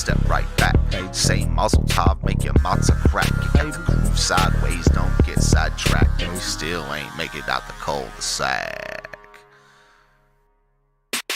step right back. Same muzzle top, make your matzah crack. You got the groove sideways, don't get sidetracked. You still ain't make it out the cul-de-sac.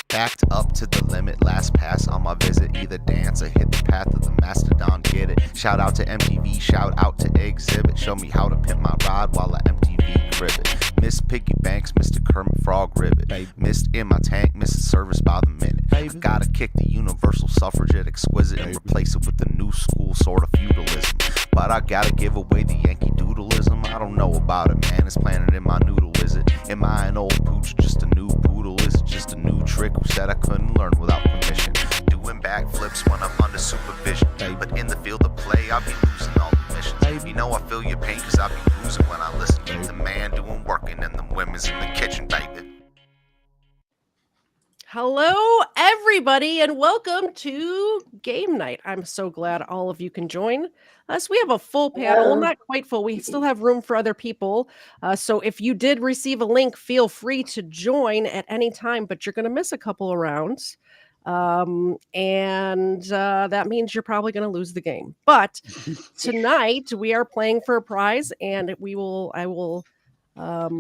Backed up to the limit, last pass on my visit. Either dance or hit the path of the mastodon, get it. Shout out to MTV, shout out to Exhibit. Show me how to pimp my ride while I MTV crib it. Miss Piggy Banks, Mr. Kermit Frog Ribbit. Missed in my tank, missing service by the minute. I gotta kick the universal suffragette exquisite and replace it with the new school sort of feudalism. But I gotta give away the Yankee Doodleism. I don't know about it, man, it's planted in my noodle, is it? Am I an old pooch, just a new poodle? Is it just a new trick? Who said I couldn't learn without permission? Doing backflips when I'm under supervision. But in the field of play, I'll be losing all the missions. You know I feel your pain, cause I be losing when I listen. Keep the man doing working and the women's in the kitchen, baby. Hello, everybody, and welcome to Game Night. I'm so glad all of you can join us. We have a full panel, not quite full. We still have room for other people. So if you did receive a link, feel free to join at any time, but you're going to miss a couple of rounds. And that means you're probably going to lose the game. But tonight we are playing for a prize, and I will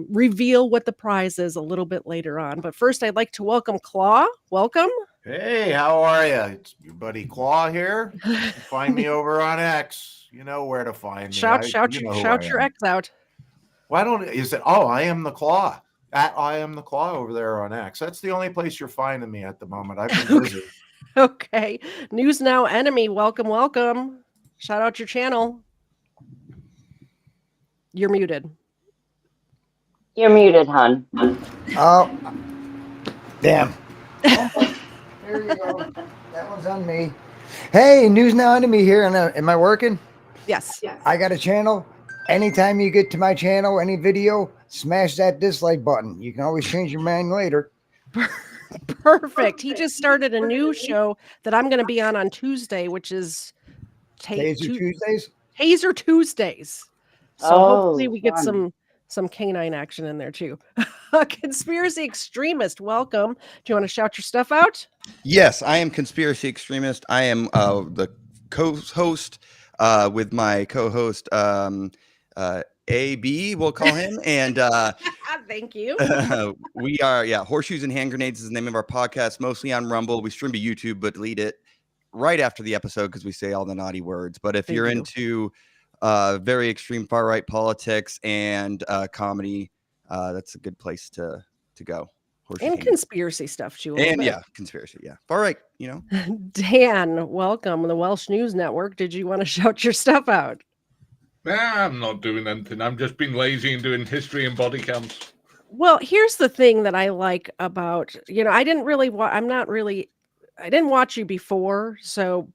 reveal what the prize is a little bit later on. But first, I'd like to welcome Claw. Welcome. Hey, how are you? It's your buddy Claw here. You can find me over on X. You know where to find me. Shout your X out. Why don't you say, oh, I am the Claw. I am the Claw over there on X. That's the only place you're finding me at the moment. I've been busy. Okay. News Now Enemy. Welcome. Shout out your channel. You're muted. You're muted, hon. Oh, damn. There you go. That one's on me. Hey, News Now Enemy here. Am I working? Yes. I got a channel. Anytime you get to my channel, any video, smash that dislike button. You can always change your mind later. Perfect. He just started a new show that I'm going to be on Tuesday, which is Tuesdays. Taser Tuesdays. So hopefully we get some canine action in there too. Conspiracy Extremist, welcome. Do you want to shout your stuff out? Yes, I am Conspiracy Extremist. I am the co-host with my co-host AB, we'll call him. And thank you. We are, Horseshoes and Hand Grenades is the name of our podcast, mostly on Rumble. We stream to YouTube, but delete it right after the episode because we say all the naughty words. But if you're into very extreme far right politics and comedy, that's a good place to go. And conspiracy stuff too. And conspiracy, far right, Dan, welcome to the Welsh News Network. Did you want to shout your stuff out? I'm not doing anything. I'm just being lazy and doing history and body cams. Well, here's the thing that I like about, I didn't watch you before,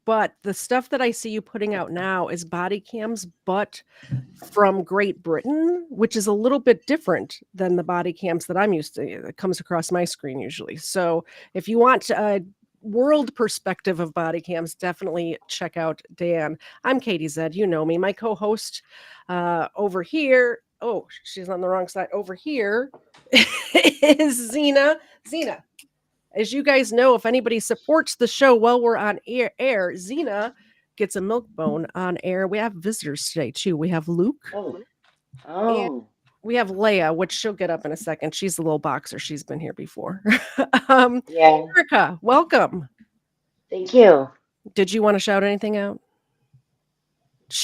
but the stuff that I see you putting out now is body cams, but from Great Britain, which is a little bit different than the body cams that I'm used to. That comes across my screen usually. So if you want a world perspective of body cams, definitely check out Dan. I'm Katie Zed. You know me. My co-host over here. Oh, she's on the wrong side. Over here is Zena. Zena. As you guys know, if anybody supports the show while we're on air, Zena gets a milk bone on air. We have visitors today, too. We have Luke. Oh. And we have Leia, which she'll get up in a second. She's the little boxer. She's been here before. Erica, welcome. Thank you. Did you want to shout anything out?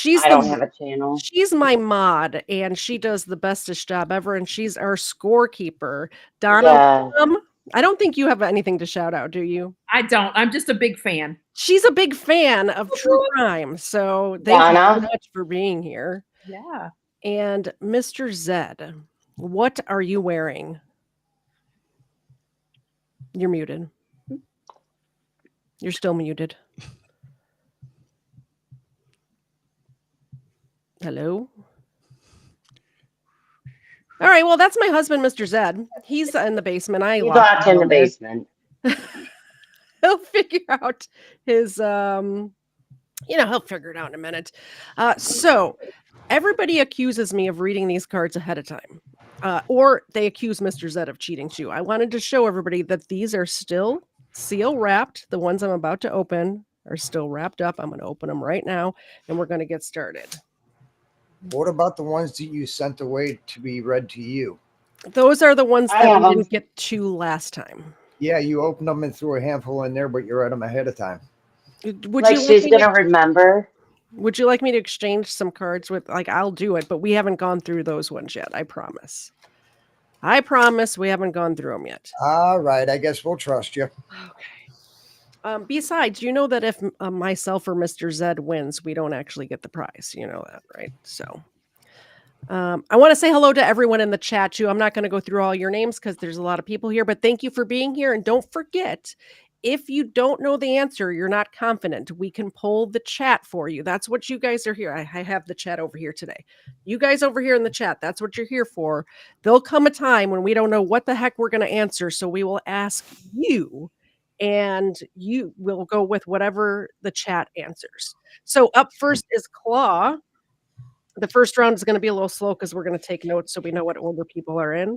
I don't have a channel. She's my mod, and she does the bestest job ever, and she's our scorekeeper. Donna, I don't think you have anything to shout out, do you? I don't. I'm just a big fan. She's a big fan of true crime, so thank you so much for being here. Yeah. And Mr. Zed, what are you wearing? You're muted. You're still muted. Hello? All right, well, that's my husband, Mr. Zed. He's in the basement. He's locked in the basement. He'll figure out his, he'll figure it out in a minute. So everybody accuses me of reading these cards ahead of time, or they accuse Mr. Zed of cheating too. I wanted to show everybody that these are still seal wrapped. The ones I'm about to open are still wrapped up. I'm going to open them right now, and we're going to get started. What about the ones that you sent away to be read to you? Those are the ones I that have we 'em. didn't get to last time. Yeah, you opened them and threw a handful in there, but you read them ahead of time. Would Like you like she's me gonna to, remember. would you like me to exchange some cards with, like, I'll do it, but we haven't gone through those ones yet. I promise. I promise we haven't gone through them yet. All right, I guess we'll trust you. Okay. Besides, you know that if myself or Mr. Zed wins, we don't actually get the prize. You know that, right? So I want to say hello to everyone in the chat too. I'm not going to go through all your names because there's a lot of people here, but thank you for being here. And don't forget, if you don't know the answer, you're not confident, we can poll the chat for you. That's what you guys are here. I have the chat over here today. You guys over here in the chat, that's what you're here for. There'll come a time when we don't know what the heck we're going to answer. So we will ask you, and you will go with whatever the chat answers. So up first is Claw. The first round is going to be a little slow because we're going to take notes so we know what order people are in.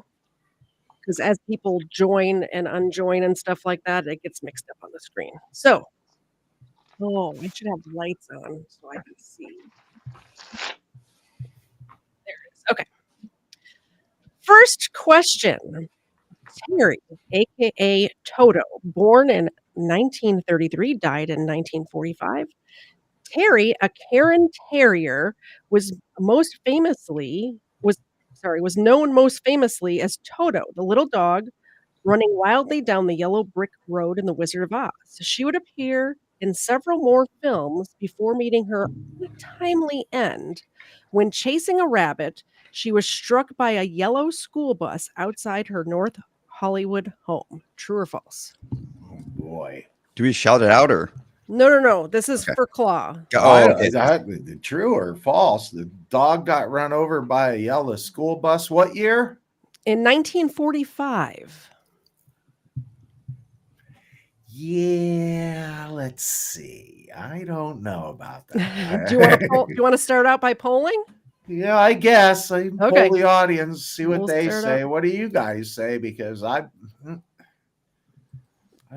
Because as people join and unjoin and stuff like that, it gets mixed up on the screen. So, I should have lights on so I can see. There it is. Okay. First question. Terry, aka Toto, born in 1933, died in 1945. Terry, a Cairn Terrier, was known most famously as Toto, the little dog running wildly down the yellow brick road in The Wizard of Oz. She would appear in several more films before meeting her untimely end. When chasing a rabbit, she was struck by a yellow school bus outside her North Hollywood home. True or false? Oh boy. Do we shout it out or? No. This is Okay. for Claw. Oh, okay. Is that true or false? The dog got run over by a yellow school bus. What year? In 1945. Yeah, let's see. I don't know about that. Do you want to start out by polling? Yeah, I guess I can Okay. poll the audience, see what We'll they start say. out. What do you guys say? Because I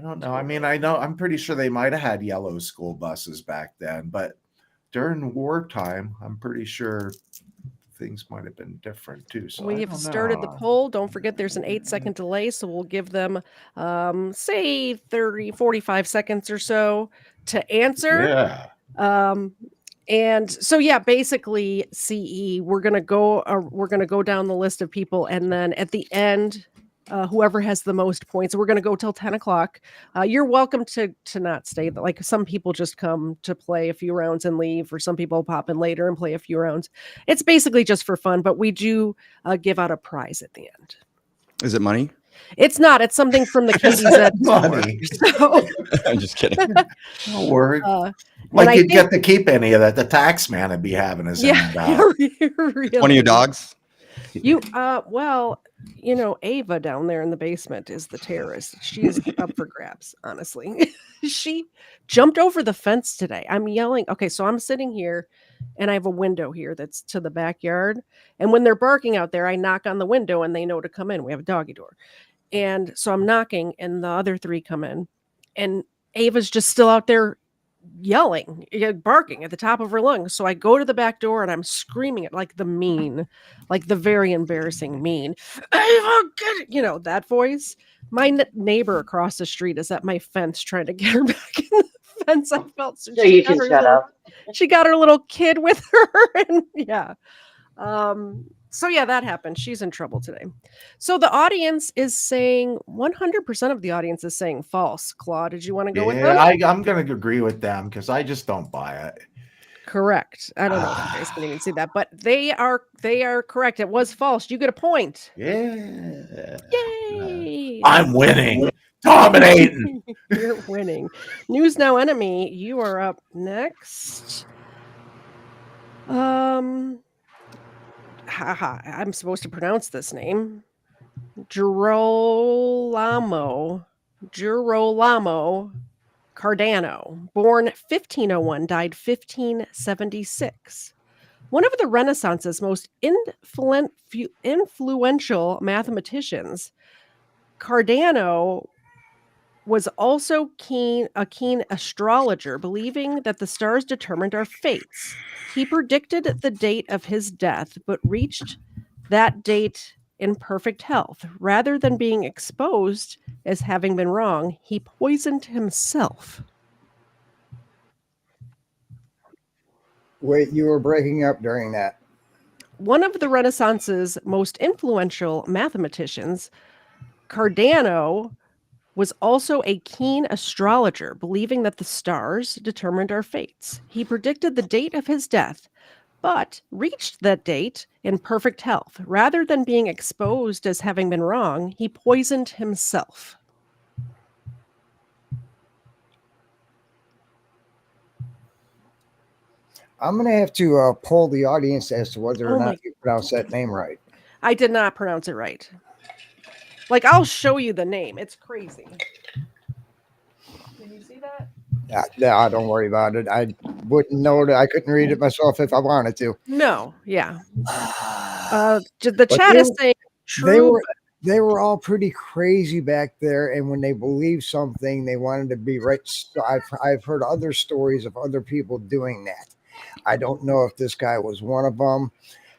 don't know. I mean, I'm pretty sure they might have had yellow school buses back then, but during wartime, I'm pretty sure things might have been different too. So We have started the poll. Don't forget there's an 8-second delay, so we'll give them say 30, 45 seconds or so to answer. Yeah. And so yeah, basically CE, we're gonna go down the list of people, and then at the end, whoever has the most points, we're gonna go till 10 o'clock. You're welcome to not stay. Like some people just come to play a few rounds and leave, or some people pop in later and play a few rounds. It's basically just for fun, but we do give out a prize at the end. Is it money? It's not. It's something from the KDZ money. So, I'm just kidding. Don't worry. and I Like you'd think- get to keep any of that. The tax man would be having his hand out. Really. One of your dogs? Well, Ava down there in the basement is the terrorist. She is up for grabs, honestly. She jumped over the fence today. I'm yelling. Okay, so I'm sitting here and I have a window here that's to the backyard. And when they're barking out there, I knock on the window and they know to come in. We have a doggy door. And so I'm knocking and the other three come in. And Ava's just still out there yelling, barking at the top of her lungs. So I go to the back door and I'm screaming it like the very embarrassing mean. Ava, get it! That voice. My neighbor across the street is at my fence trying to get her back in the fence. I felt So you can shut up. She got her little kid with her, and yeah. So yeah, that happened. She's in trouble today. So the audience is saying 100% of the audience is saying false. Claude, did you want to go with them? I'm going to agree with them because I just don't buy it. Correct. I don't know if you guys can even see that, but they are correct. It was false. You get a point. Yeah. Yay! I'm winning. Dominating. You're winning. News Now Enemy, you are up next. I'm supposed to pronounce this name. Girolamo Cardano, born 1501, died 1576. One of the Renaissance's most influential mathematicians, Cardano was also a keen astrologer, believing that the stars determined our fates. He predicted the date of his death, but reached that date in perfect health. Rather than being exposed as having been wrong, he poisoned himself. Wait, you were breaking up during that. One of the Renaissance's most influential mathematicians, Cardano, was also a keen astrologer, believing that the stars determined our fates. He predicted the date of his death, but reached that date in perfect health. Rather than being exposed as having been wrong, he poisoned himself. I'm going to have to poll the audience as to whether or not you pronounced that name right. I did not pronounce it right. Like, I'll show you the name. It's crazy. Can you see that? Yeah, don't worry about it. I wouldn't know that. I couldn't read it myself if I wanted to. No, yeah. The chat is saying true. They were all pretty crazy back there, and when they believed something, they wanted to be right. So I've heard other stories of other people doing that. I don't know if this guy was one of them,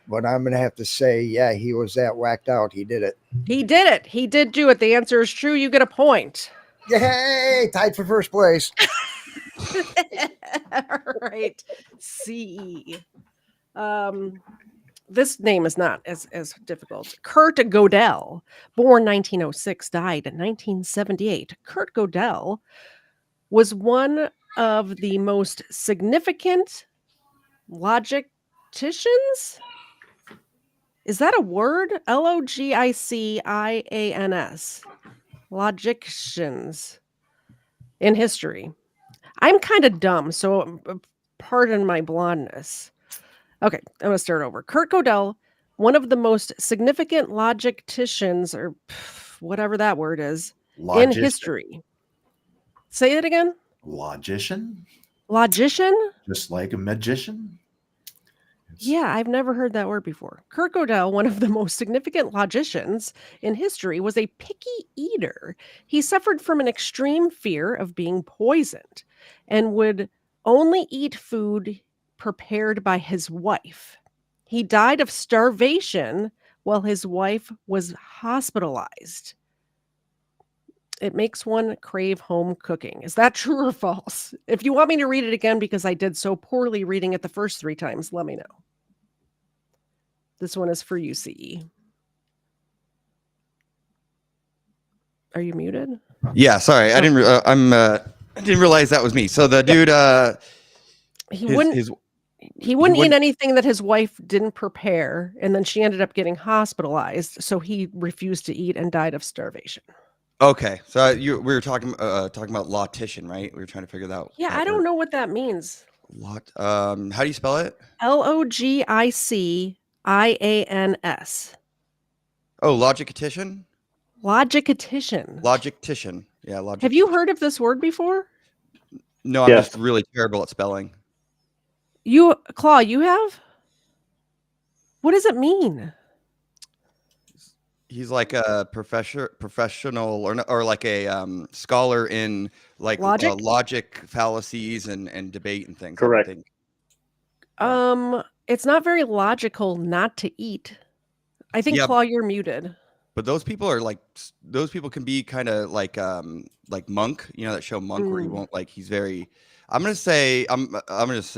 but I'm gonna have to say, yeah, he was that whacked out. He did it. He did it. He did do it. The answer is true. You get a point. Yay! Tied for first place. All right. CE. This name is not as difficult. Kurt Gödel, born 1906, died in 1978. Kurt Gödel was one of the most significant logicians. Is that a word? Logicians. Logicians in history. I'm kind of dumb, so pardon my blondness. Okay, I'm going to start over. Kurt Gödel, one of the most significant logicians, or whatever that word is, in history. Say it again. Logician? Logician? Just like a magician? Yeah, I've never heard that word before. Kurt Gödel, one of the most significant logicians in history, was a picky eater. He suffered from an extreme fear of being poisoned and would only eat food prepared by his wife. He died of starvation while his wife was hospitalized. It makes one crave home cooking. Is that true or false? If you want me to read it again because I did so poorly reading it the first 3 times, let me know. This one is for you, CE. Are you muted? Yeah, sorry. I didn't realize that was me. So the dude he wouldn't eat anything that his wife didn't prepare, and then she ended up getting hospitalized, so he refused to eat and died of starvation. Okay, so we were talking about logician, right? We were trying to figure that out. Yeah, I don't know what that means. How do you spell it? Logicians. Oh, logictician? Logictician. Yeah, logic. Have you heard of this word before? No, I'm just really terrible at spelling. Claw, you have? What does it mean? He's like a professional or like a scholar in like logic fallacies and debate and things. Correct. I think. It's not very logical not to eat. I think, Claw, you're muted. But those people can be kind of like Monk, that show Monk where he won't he's very. I'm gonna say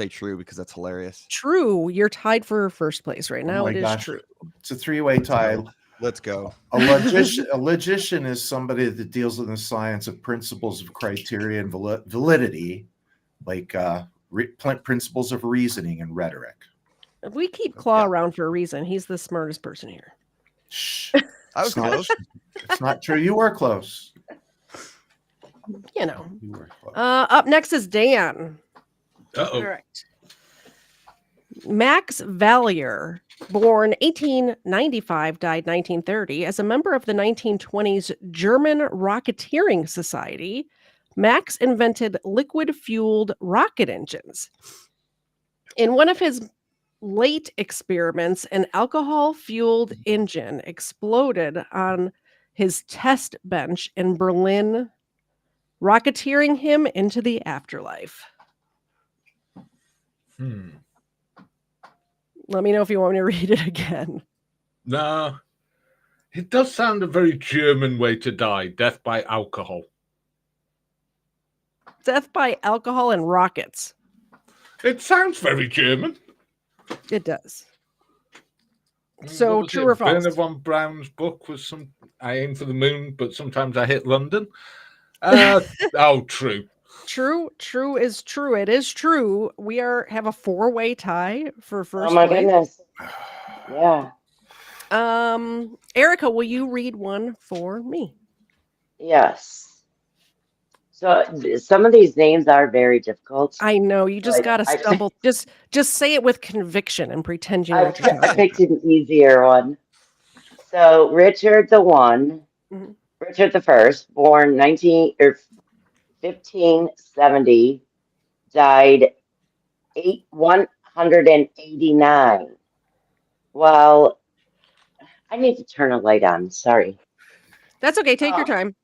true because that's hilarious. True, you're tied for first place right now. It is true. It's a 3-way tie. Let's go. A logician is somebody that deals in the science of principles of criteria and validity, like principles of reasoning and rhetoric. We keep Claw around for a reason. He's the smartest person here. Shh. I was close. It's not true. You were close. You were close. Up next is Dan. Uh-oh. All right. Max Valier, born 1895, died 1930. As a member of the 1920s German Rocketeering Society, Max invented liquid-fueled rocket engines. In one of his late experiments, an alcohol-fueled engine exploded on his test bench in Berlin, rocketeering him into the afterlife. Let me know if you want me to read it again. No. It does sound a very German way to die. Death by alcohol. Death by alcohol and rockets. It sounds very German. It does. So true or false? Werner von Braun's book was I aim for the moon, but sometimes I hit London. Oh, true. True is true. It is true. We have a 4-way tie for first. Oh my place. goodness. Yeah. Erica, will you read one for me? Yes. So some of these names are very difficult. I know you just But gotta stumble. Just say it with conviction and pretend you know what you're talking I picked an easier one. So Richard the Richard the First, born 1570, died 189. Well, I need to turn a light on. Sorry. That's okay. Take your time.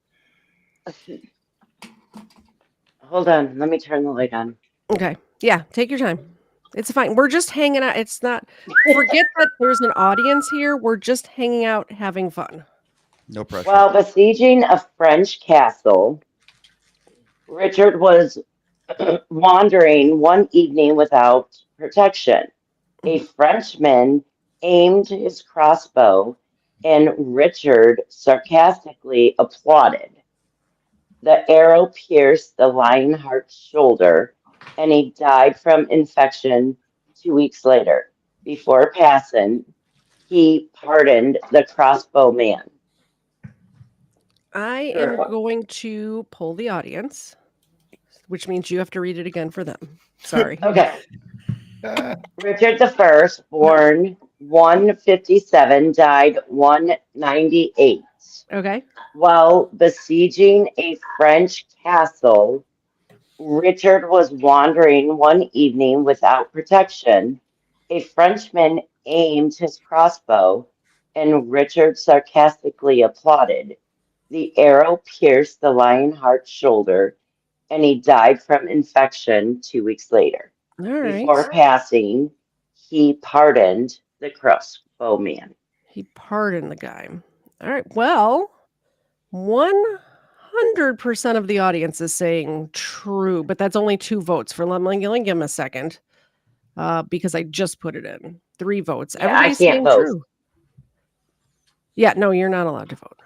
Hold on. Let me turn the light on. Okay. Yeah, take your time. It's fine. We're just hanging out. It's not. Forget that there's an audience here. We're just hanging out, having fun. No pressure. While besieging a French castle, Richard was wandering one evening without protection. A Frenchman aimed his crossbow, and Richard sarcastically applauded. The arrow pierced the Lionheart's shoulder, and he died from infection 2 weeks later. Before passing, he pardoned the crossbow man. I am going to poll the audience, which means you have to read it again for them. Sorry. Okay. Richard the First, born 157, died 198. Okay. While besieging a French castle, Richard was wandering one evening without protection. A Frenchman aimed his crossbow, and Richard sarcastically applauded. The arrow pierced the Lionheart's shoulder, and he died from infection 2 weeks later. All right. Before passing, he pardoned the crossbow man. He pardoned the guy. All right. Well, 100% of the audience is saying true, but that's only 2 votes for Lemling. Give him a second, because I just put it in. 3 votes. Yeah, Everybody's I can't saying vote. true. Yeah, no, you're not allowed to vote.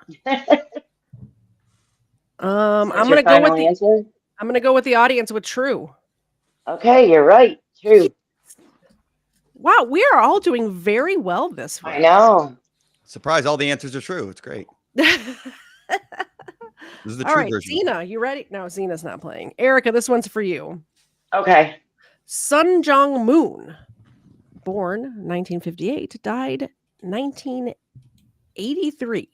I'm gonna go with answer? I'm gonna go with the audience with true. Okay, you're right. True. Wow, we are all doing very well this week. I know. Surprise! All the answers are true. It's great. This is the All true right, version. Zena, you ready? No, Zena's not playing. Erica, this one's for you. Okay. Sun Jong Moon, born 1958, died 1983.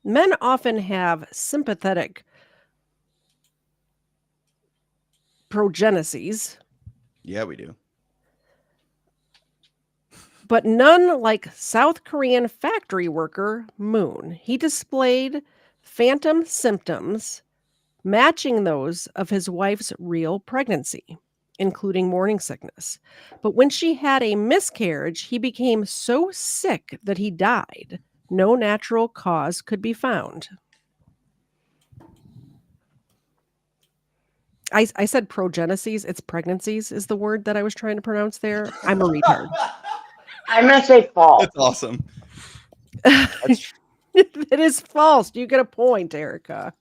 Men often have sympathetic progeneses. Yeah, we do. But none like South Korean factory worker Moon. He displayed phantom symptoms matching those of his wife's real pregnancy, including morning sickness. But when she had a miscarriage, he became so sick that he died. No natural cause could be found. I said progeneses. It's pregnancies is the word that I was trying to pronounce there. I'm a retard. I'm going to say false. That's awesome. It is false. You get a point, Erica.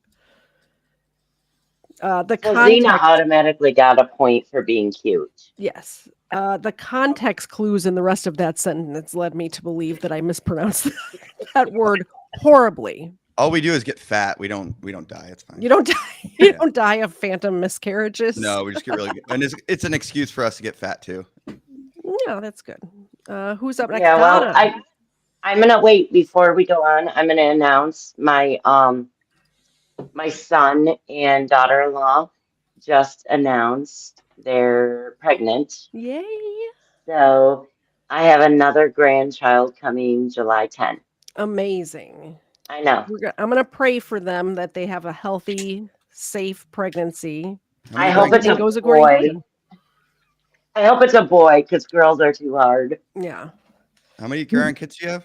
So Zena automatically got a point for being cute. Yes. The context clues in the rest of that sentence led me to believe that I mispronounced that word horribly. All we do is get fat. We don't die. It's fine. You don't die. You don't die of phantom miscarriages. No, we just get really good. And it's an excuse for us to get fat too. Yeah, that's good. Who's up next? Yeah, well, Donna. I'm gonna wait before we go on. I'm gonna announce my my son and daughter-in-law just announced they're pregnant. Yay! So I have another grandchild coming July 10th. Amazing. I know. I'm gonna pray for them that they have a healthy safe pregnancy. I hope it's Everything a goes according to boy. plan. I hope it's a boy because girls are too hard. Yeah. How many grandkids do you have?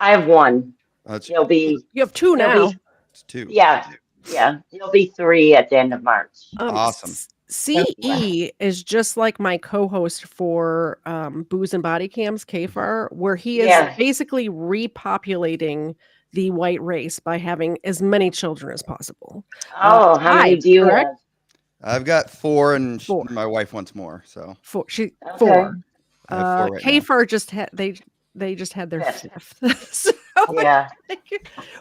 I have one. That's He'll be, You have two he'll now. be, it's 2. yeah, he'll be 3 at the end of March. Awesome. CE is just like my co-host for Booze and Body Cams, KFAR, where he is Yeah. basically repopulating the white race by having as many children as possible. Oh, how many 5, do you correct? have? I've got 4, and 4. my wife wants more. So 4. Okay. 4. I have 4 right now. KFAR just had they just had their 5th. So, Yeah.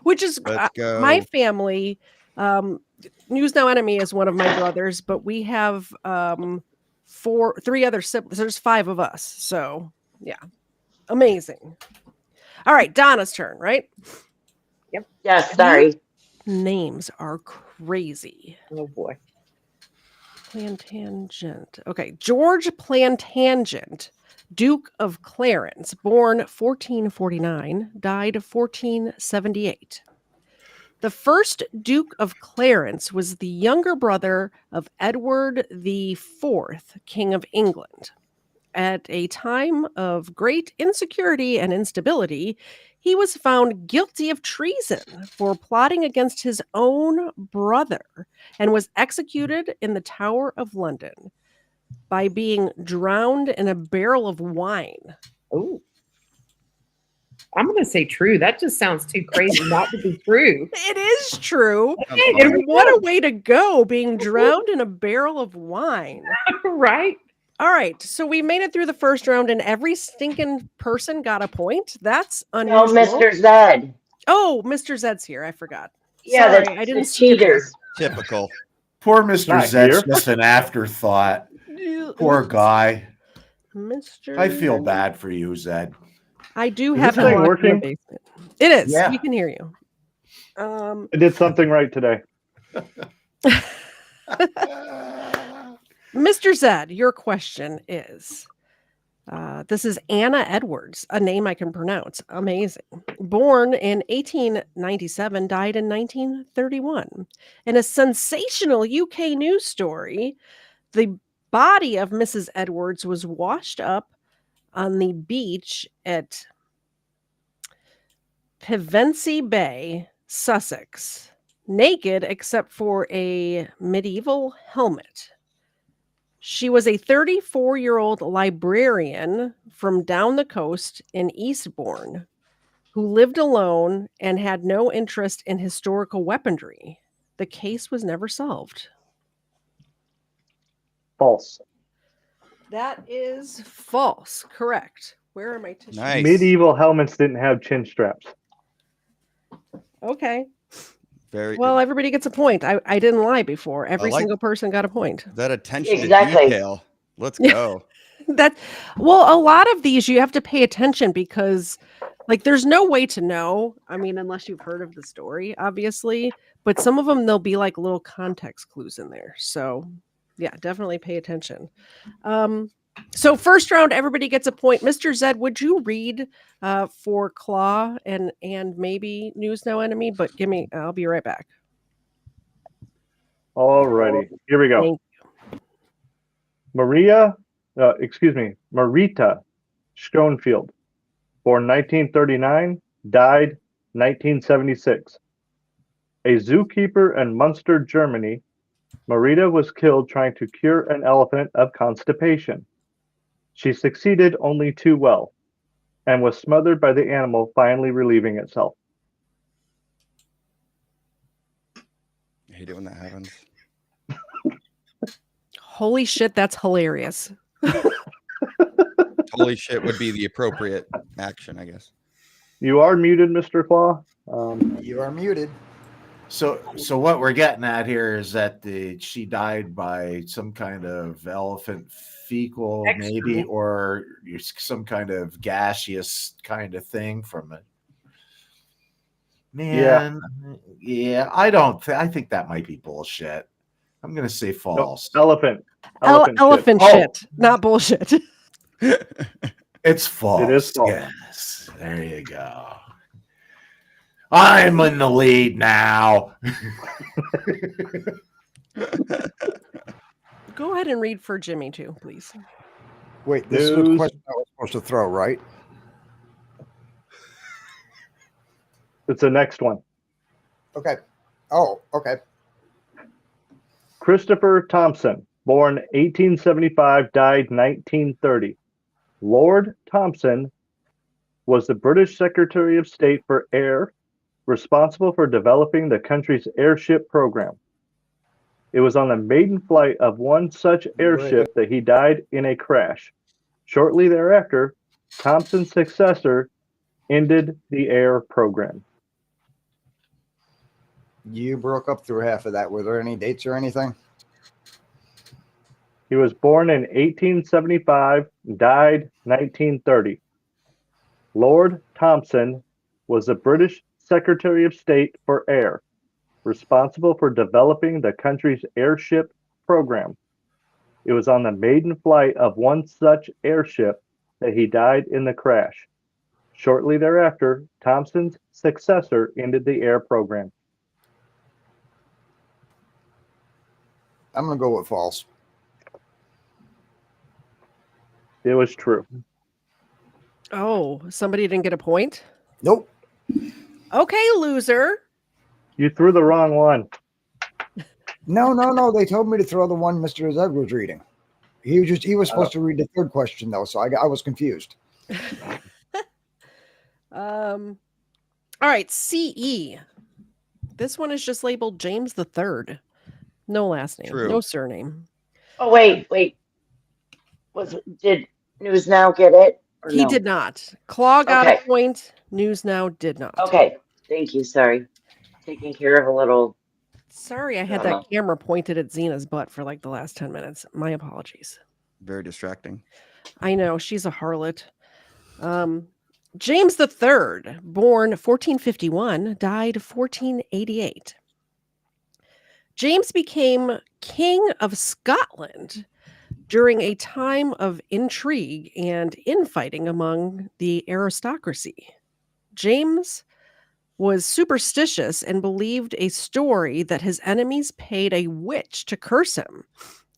which is Let's go. my family. News Now Enemy is one of my brothers, but we have 3 other siblings. There's 5 of us. So yeah, amazing. All right, Donna's turn, right? Yep. Yes, sorry. Names are crazy. Oh boy. Plantangent. Okay, George Plantangent, Duke of Clarence, born 1449, died 1478. The first Duke of Clarence was the younger brother of Edward IV, King of England. At a time of great insecurity and instability, he was found guilty of treason for plotting against his own brother and was executed in the Tower of London by being drowned in a barrel of wine. Oh. I'm going to say true. That just sounds too crazy not to be true. It is true. Okay, And what a way to go, being drowned in a barrel of wine. Right? All right, so we made it through the first round, and every stinking person got a point. That's No, unusual. Mr. Zed. Oh, Mr. Zed's here. I forgot. Yeah, Sorry, the I didn't see him cheaters. Typical. Poor Mr. Not Zed's here. just an afterthought. here. Poor guy. Mr. I feel bad for you, Zed. I do Is have this him thing locked in the working? basement. It is. Yeah. We can hear you. I did something right today. Mr. Zed, your question is this is Anna Edwards, a name I can pronounce. Amazing. Born in 1897, died in 1931. In a sensational UK news story, the body of Mrs. Edwards was washed up on the beach at Pevensey Bay, Sussex, naked except for a medieval helmet. She was a 34-year-old librarian from down the coast in Eastbourne who lived alone and had no interest in historical weaponry. The case was never solved. False. That is false. Correct. Where are my tissues? Nice. Medieval helmets didn't have chin straps. Okay. Very Well, everybody gets a point. I didn't lie before. Every like- single person got a point. that attention Exactly. to detail. Let's go. Well, a lot of these you have to pay attention because like there's no way to know. I mean, unless you've heard of the story, obviously, but some of them there'll be like little context clues in there. So yeah, definitely pay attention. So first round, everybody gets a point. Mr. Zed, would you read for Claw and maybe News Now Enemy? But I'll be right back. Alrighty, here we go. Thank Marita Schoenfield, born 1939, died 1976. A zookeeper in Munster, Germany, Marita was killed trying to cure an elephant of constipation. She succeeded only too well and was smothered by the animal finally relieving itself. I hate it when that happens. Holy shit, that's hilarious. Holy shit would be the appropriate action, I guess. You are muted, Mr. Claw. You are muted. So what we're getting at here is that she died by some kind of elephant fecal, Excrement. maybe, or some kind of gaseous kind of thing from it. Man, yeah, I think that might be bullshit. I'm gonna say false. Elephant. Elephant shit. shit, not bullshit. It's false. It is false. Yes, there you go. I'm in the lead now. Go ahead and read for Jimmy too, please. Wait, this is a News. question I was supposed to throw, right? It's the next one. Okay. Oh, okay. Christopher Thompson, born 1875, died 1930. Lord Thompson was the British Secretary of State for Air, responsible for developing the country's airship program. It was on the maiden flight of one such airship that he died in a crash. Shortly thereafter, Thompson's successor ended the air program. You broke up through half of that. Were there any dates or anything? He was born in 1875, died 1930. Lord Thompson was the British Secretary of State for Air, responsible for developing the country's airship program. It was on the maiden flight of one such airship that he died in the crash. Shortly thereafter, Thompson's successor ended the air program. I'm going to go with false. It was true. Oh, somebody didn't get a point? Nope. Okay, loser. You threw the wrong one. No. They told me to throw the one Mr. Zed was reading. He was supposed to read the third question though, so I was confused. All right, CE. This one is just labeled James the Third. No last name, True. no surname. Oh, wait. Did News Now get it? Or He no? did not. Claw got a Okay. point. News Now did not. Okay. Thank you. Sorry. Taking care of a little. Sorry, I had that camera pointed at Zena's butt for like the last 10 minutes. My apologies. Very distracting. I know, she's a harlot. James III, born 1451, died 1488. James became King of Scotland during a time of intrigue and infighting among the aristocracy. James was superstitious and believed a story that his enemies paid a witch to curse him.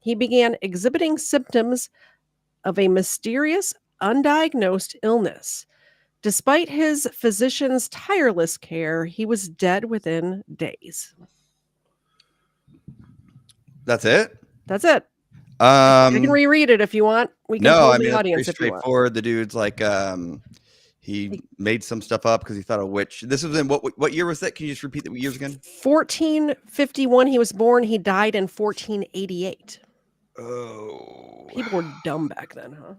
He began exhibiting symptoms of a mysterious, undiagnosed illness. Despite his physician's tireless care, he was dead within days. That's it? That's it. I can Um, reread it if you want. We can no, tell I the mean, that's audience pretty if you want. straightforward. The dude's like, he made some stuff up because he thought a witch. This was in what year was that? Can you just repeat the years again? 1451 he was born. He died in 1488. Oh, People were dumb back then, huh?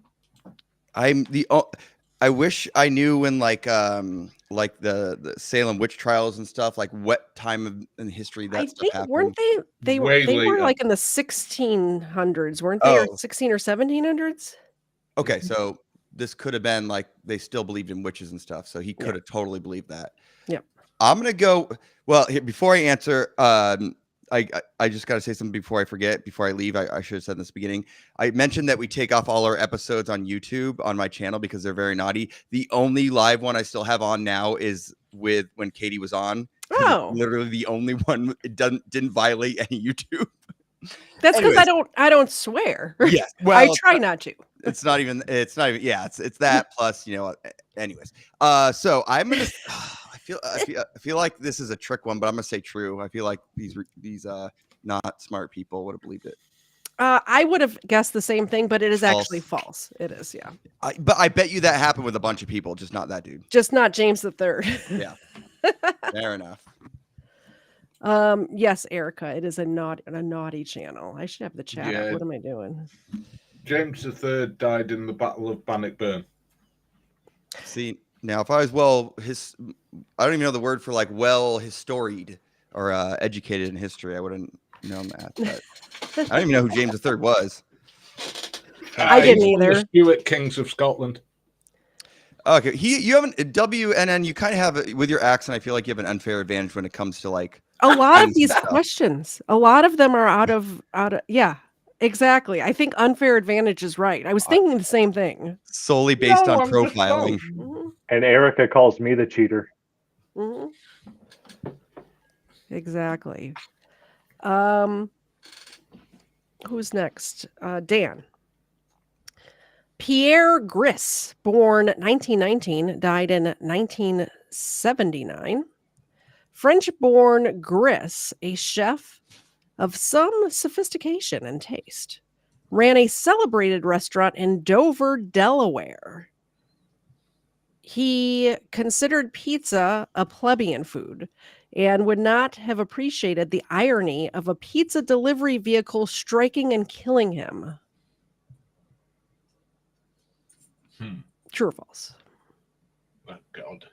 I wish I knew when like the Salem witch trials and stuff, like what time in history that stuff happened. Weren't they were Way were later. like in the 1600s, weren't they? Or Oh. 16 or 1700s? Okay, so this could have been like they still believed in witches and stuff, so he could have totally believed that. Yep. I'm gonna go. Well, here, before I answer, I just got to say something before I forget. Before I leave, I should have said in this beginning. I mentioned that we take off all our episodes on YouTube on my channel because they're very naughty. The only live one I still have on now is with when Katie was on. Oh, Literally the only one. It didn't violate any YouTube. that's because Anyways. I don't swear. Yes, well, I try not to. It's not even. Yeah, it's that plus. Anyways. So I'm gonna. I feel like this is a trick one, but I'm gonna say true. I feel like these not smart people would have believed it. I would have guessed the same thing, but it is False. actually false. It is, yeah. But I bet you that happened with a bunch of people, just not that dude. Just not James III. Yeah. Fair enough. Yes, Erica, it is a naughty channel. I should have the chat up. Yeah. What am I doing? James III died in the Battle of Bannockburn. See, now if I was I don't even know the word for like historied or educated in history. I wouldn't known that. But I don't even know who James III was. I didn't either. The Stuart Kings of Scotland. Okay, you have an WNN. You kind of have with your accent. I feel like you have an unfair advantage when it comes to like a lot of these stuff. questions. A lot of them are out of. Yeah, exactly. I think unfair advantage is right. I was thinking the same thing. Solely based on profiling. Mm-hmm. And Erica calls me the cheater. Mm-hmm. Exactly. Who's next? Dan. Pierre Gris, born 1919, died in 1979. French-born Gris, a chef of some sophistication and taste, ran a celebrated restaurant in Dover, Delaware. He considered pizza a plebeian food and would not have appreciated the irony of a pizza delivery vehicle striking and killing him. True or false? Oh, God.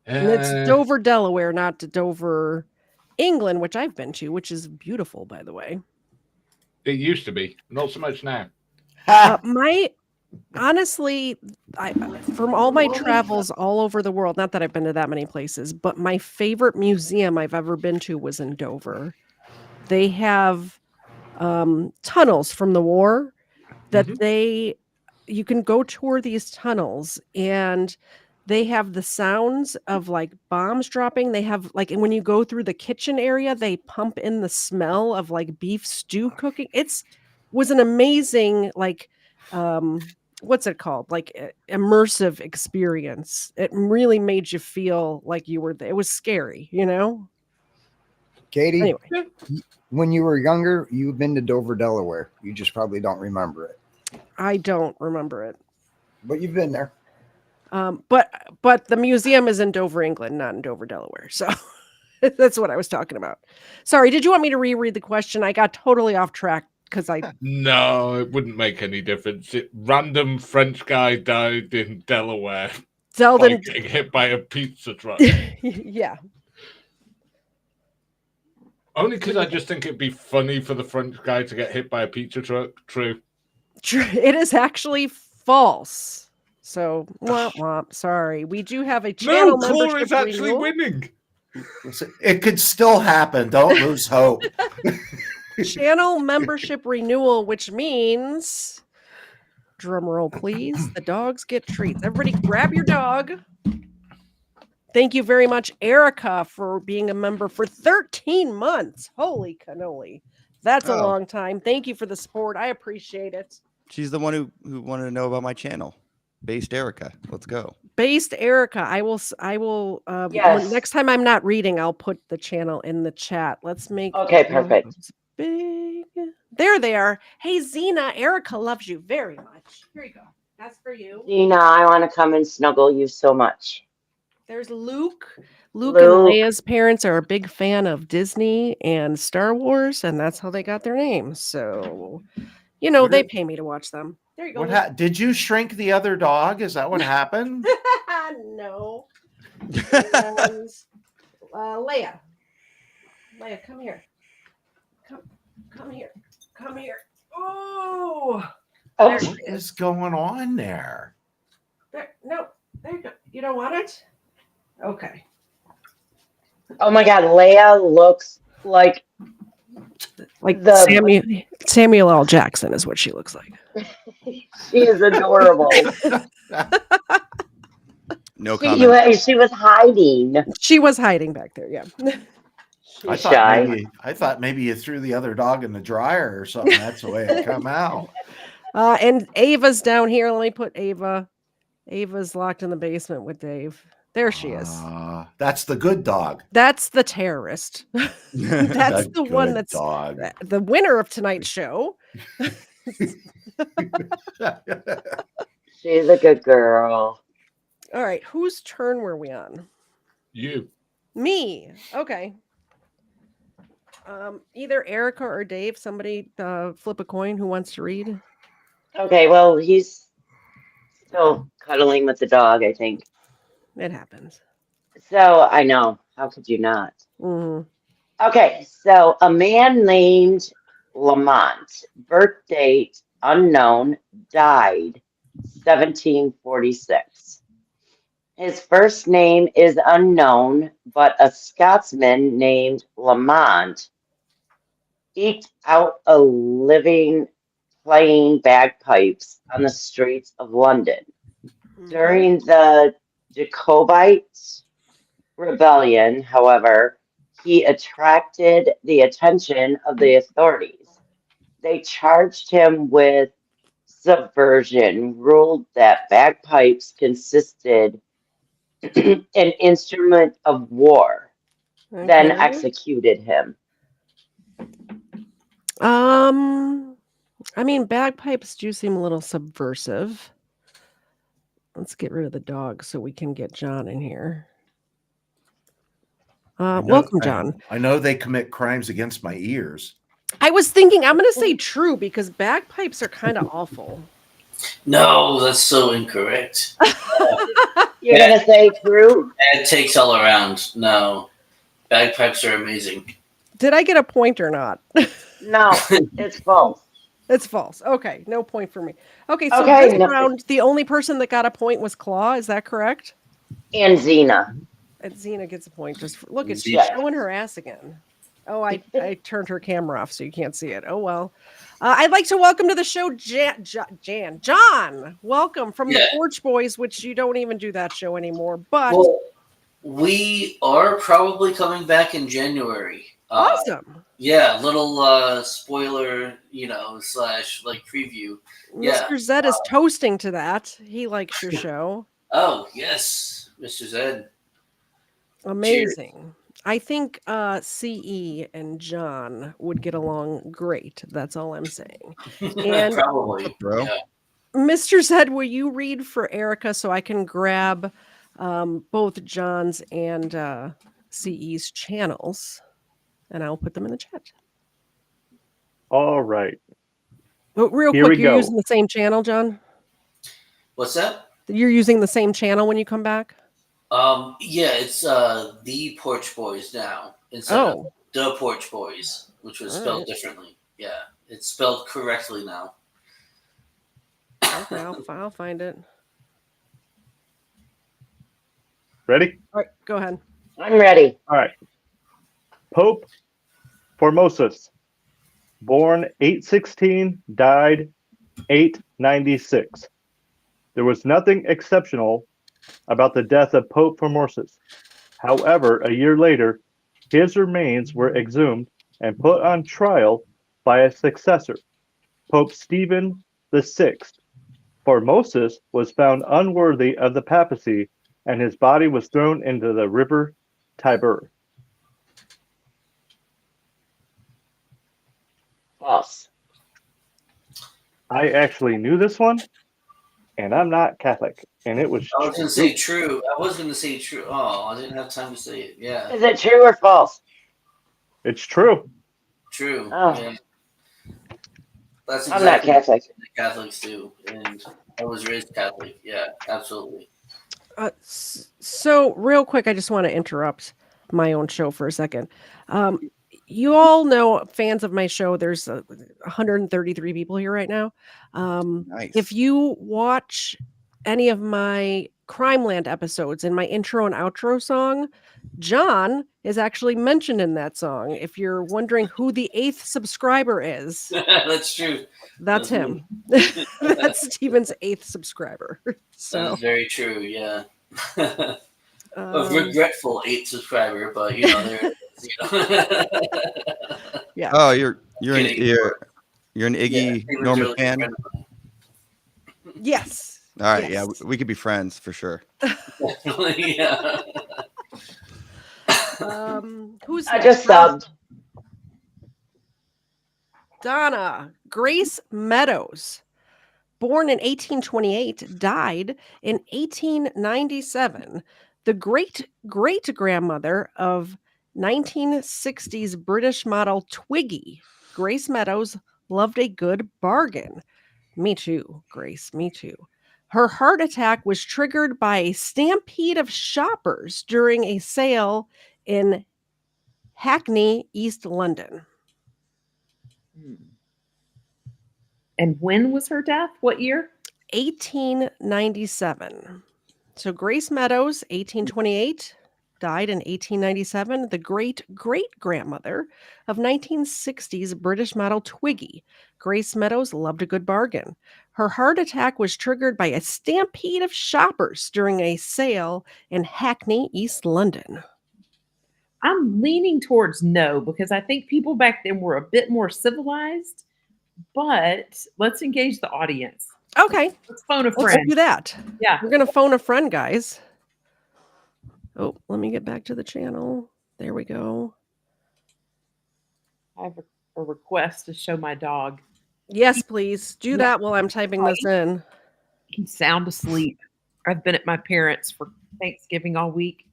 And it's Dover, Delaware, not Dover, England, which I've been to, which is beautiful, by the way. It used to be. Not so much now. Honestly, from all my travels all over the world, not that I've been to that many places, but my favorite museum I've ever been to was in Dover. They have tunnels from the war that you can go tour these tunnels, and they have the sounds of like bombs dropping. They have like, and when you go through the kitchen area, they pump in the smell of like beef stew cooking. Was an amazing, like, what's it called? Like immersive experience. It really made you feel like you were there. It was scary, you know? Katie, Anyway. When you were younger, you've been to Dover, Delaware. You just probably don't remember it. I don't remember it. But you've been there. But the museum is in Dover, England, not in Dover, Delaware. So that's what I was talking about. Sorry, did you want me to reread the question? I got totally off track because No, it wouldn't make any difference. Random French guy died in Delaware by getting hit by a pizza truck. Yeah. Only because I just think it'd be funny for the French guy to get hit by a pizza truck. True. It is actually false. So, womp womp. Sorry. We do have a channel membership Core is actually renewal. winning. It could still happen. Don't lose hope. Channel membership renewal, which means, drum roll please, the dogs get treats. Everybody grab your dog. Thank you very much, Erica, for being a member for 13 months. Holy cannoli. That's a long time. Thank you for the support. I appreciate it. She's the one who wanted to know about my channel. Based Erica. Let's go. Based Erica. I will Yes. next time I'm not reading, I'll put the channel in the chat. Let's make perfect. Big. There they are. Hey Zena, Erica loves you very much. Here you go. That's for you. Dina, I want to come and snuggle you so much. There's Luke. Luke and Leia's parents are a big fan of Disney and Star Wars, and that's how they got their names. So, they pay me to watch them. There you go. Did you shrink the other dog? Is that what happened? No. And, Leia, come here. Come here. Come here. Oh. What is going on there? There you go. You don't want it? Okay. Oh my God, Leia looks like Samuel L. Jackson is what she looks like. She is adorable. No comment. She was hiding. She was hiding back there. Yeah. I thought maybe you threw the other dog in the dryer or something. That's the way it come out. And Ava's down here. Let me put Ava. Ava's locked in the basement with Dave. There she is. That's the good dog. That's the terrorist. That's the one that's dog. The winner of tonight's show. She's a good girl. All right. Whose turn were we on? You. Me. Okay. Either Erica or Dave. Somebody flip a coin. Who wants to read? Okay. Well, he's still cuddling with the dog, I think. It happens. So I know. How could you not? Mm-hmm. Okay. So a man named Lamont, birth date unknown, died 1746. His first name is unknown, but a Scotsman named Lamont eked out a living playing bagpipes on the streets of London. During the Jacobite rebellion, however, he attracted the attention of the authorities. They charged him with subversion, ruled that bagpipes consisted an instrument of war, then Okay. executed him. I mean, bagpipes do seem a little subversive. Let's get rid of the dog so we can get John in here. Welcome, John. I know they commit crimes against my ears. I was thinking I'm going to say true because bagpipes are kind of awful. No, that's so incorrect. You're going to say true? Bad takes all around. No. Bagpipes are amazing. Did I get a point or not? No, it's false. It's false. Okay, no point for me. Okay, so this round, the only person that got a point was Claw. Is that correct? And Xena. And Xena gets a point. Just look, it's showing her ass again. Oh, I turned her camera off so you can't see it. Oh, well. I'd like to welcome to the show John. Welcome from the Porch Boys, which you don't even do that show anymore. But we are probably coming back in January. Awesome. Yeah, little spoiler, slash like preview. Mr. Zed is toasting to that. He likes your show. Oh, yes, Mr. Zed. Amazing. Cheers. I think CE and John would get along great. That's all I'm saying. And probably, bro. Yeah. Mr. Zed, will you read for Erica so I can grab both John's and CE's channels, and I'll put them in the chat. All right. But real quick, you're using the same channel, John? What's that? You're using the same channel when you come back? Yeah, it's the Porch Boys now instead of the Porch Boys, which was spelled differently. Yeah, it's spelled correctly now. Okay, I'll find it. Ready? All right, go ahead. I'm ready. All right. Pope Formosus, born 816, died 896. There was nothing exceptional about the death of Pope Formosus. However, a year later, his remains were exhumed and put on trial by a successor, Pope Stephen VI. Formosus was found unworthy of the papacy, and his body was thrown into the river Tiber. False. I actually knew this one, and I'm not Catholic. And it was. I was going to say true. I was going to say true. Oh, I didn't have time to say it. Yeah. Is it true or false? It's true. True. Oh. Yeah. That's I'm not Catholic. Catholics do, and I was raised Catholic. Yeah, absolutely. So real quick, I just want to interrupt my own show for a second. You all know, fans of my show, there's 133 people here right now. Nice. If you watch any of my Crimeland episodes, in my intro and outro song, John is actually mentioned in that song. If you're wondering who the 8th subscriber is, that's true. That's him. That's Steven's 8th subscriber. So that's very true. Yeah. A regretful 8th subscriber, but there it is. Yeah. Oh, you're an Iggy Norman really fan. Yes. All right. Yes. Yeah, we could be friends for sure. Definitely. Yeah. Who's I just subbed. Donna Grace Meadows, born in 1828, died in 1897. The great-great-grandmother of 1960s British model Twiggy. Grace Meadows loved a good bargain. Me too, Grace, me too. Her heart attack was triggered by a stampede of shoppers during a sale in Hackney, East London. And when was her death? What year? 1897. So Grace Meadows, 1828, died in 1897. The great-great-grandmother of 1960s British model Twiggy. Grace Meadows loved a good bargain. Her heart attack was triggered by a stampede of shoppers during a sale in Hackney, East London. I'm leaning towards no, because I think people back then were a bit more civilized, but let's engage the audience. Okay. Let's phone a Let's friend. do that. Yeah. We're going to phone a friend, guys. Oh, let me get back to the channel. There we go. I have a request to show my dog. Yes, please. Do that while I'm typing this in. He's sound asleep. I've been at my parents' for Thanksgiving all week,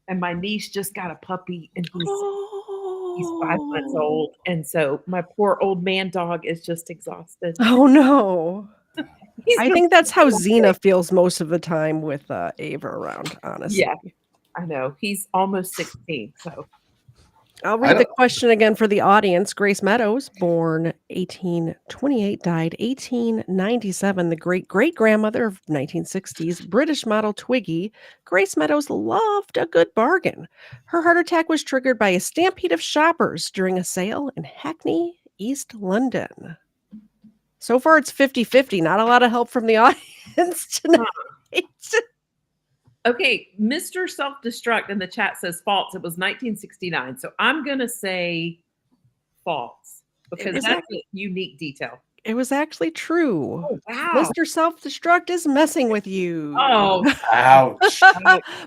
and my niece just got a puppy, and he's 5 months old. And so my poor old man dog is just exhausted. Oh, no. I think that's how Xena feels most of the time with Ava around, honestly. Yeah, I know. He's almost 16, so. I'll read the question again for the audience. Grace Meadows, born 1828, died 1897, the great-great-grandmother of 1960s, British model Twiggy. Grace Meadows loved a good bargain. Her heart attack was triggered by a stampede of shoppers during a sale in Hackney, East London. So far, it's 50-50. Not a lot of help from the audience tonight. Okay, Mr. Self-Destruct in the chat says false. It was 1969. So I'm going to say false because that's a unique detail. It was actually true. Oh, wow. Mr. Self-Destruct is messing with you. Oh, ouch.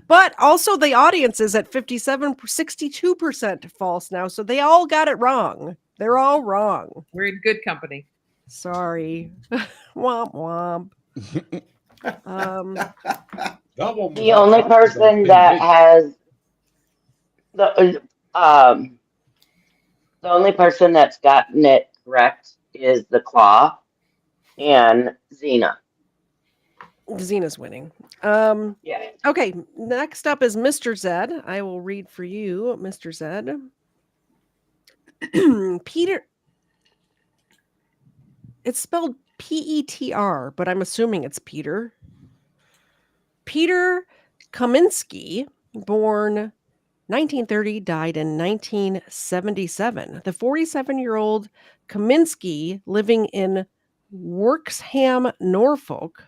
But also the audience is at 62% false now. So they all got it wrong. They're all wrong. We're in good company. Sorry. Womp womp. The only person that has the only person that's gotten it correct is the Claw and Xena. Xena's winning. Yeah. Okay, next up is Mr. Zed. I will read for you, Mr. Zed. Peter. It's spelled P-E-T-R, but I'm assuming it's Peter. Peter Kaminsky, born 1930, died in 1977. The 47-year-old Kaminsky, living in Worksham, Norfolk,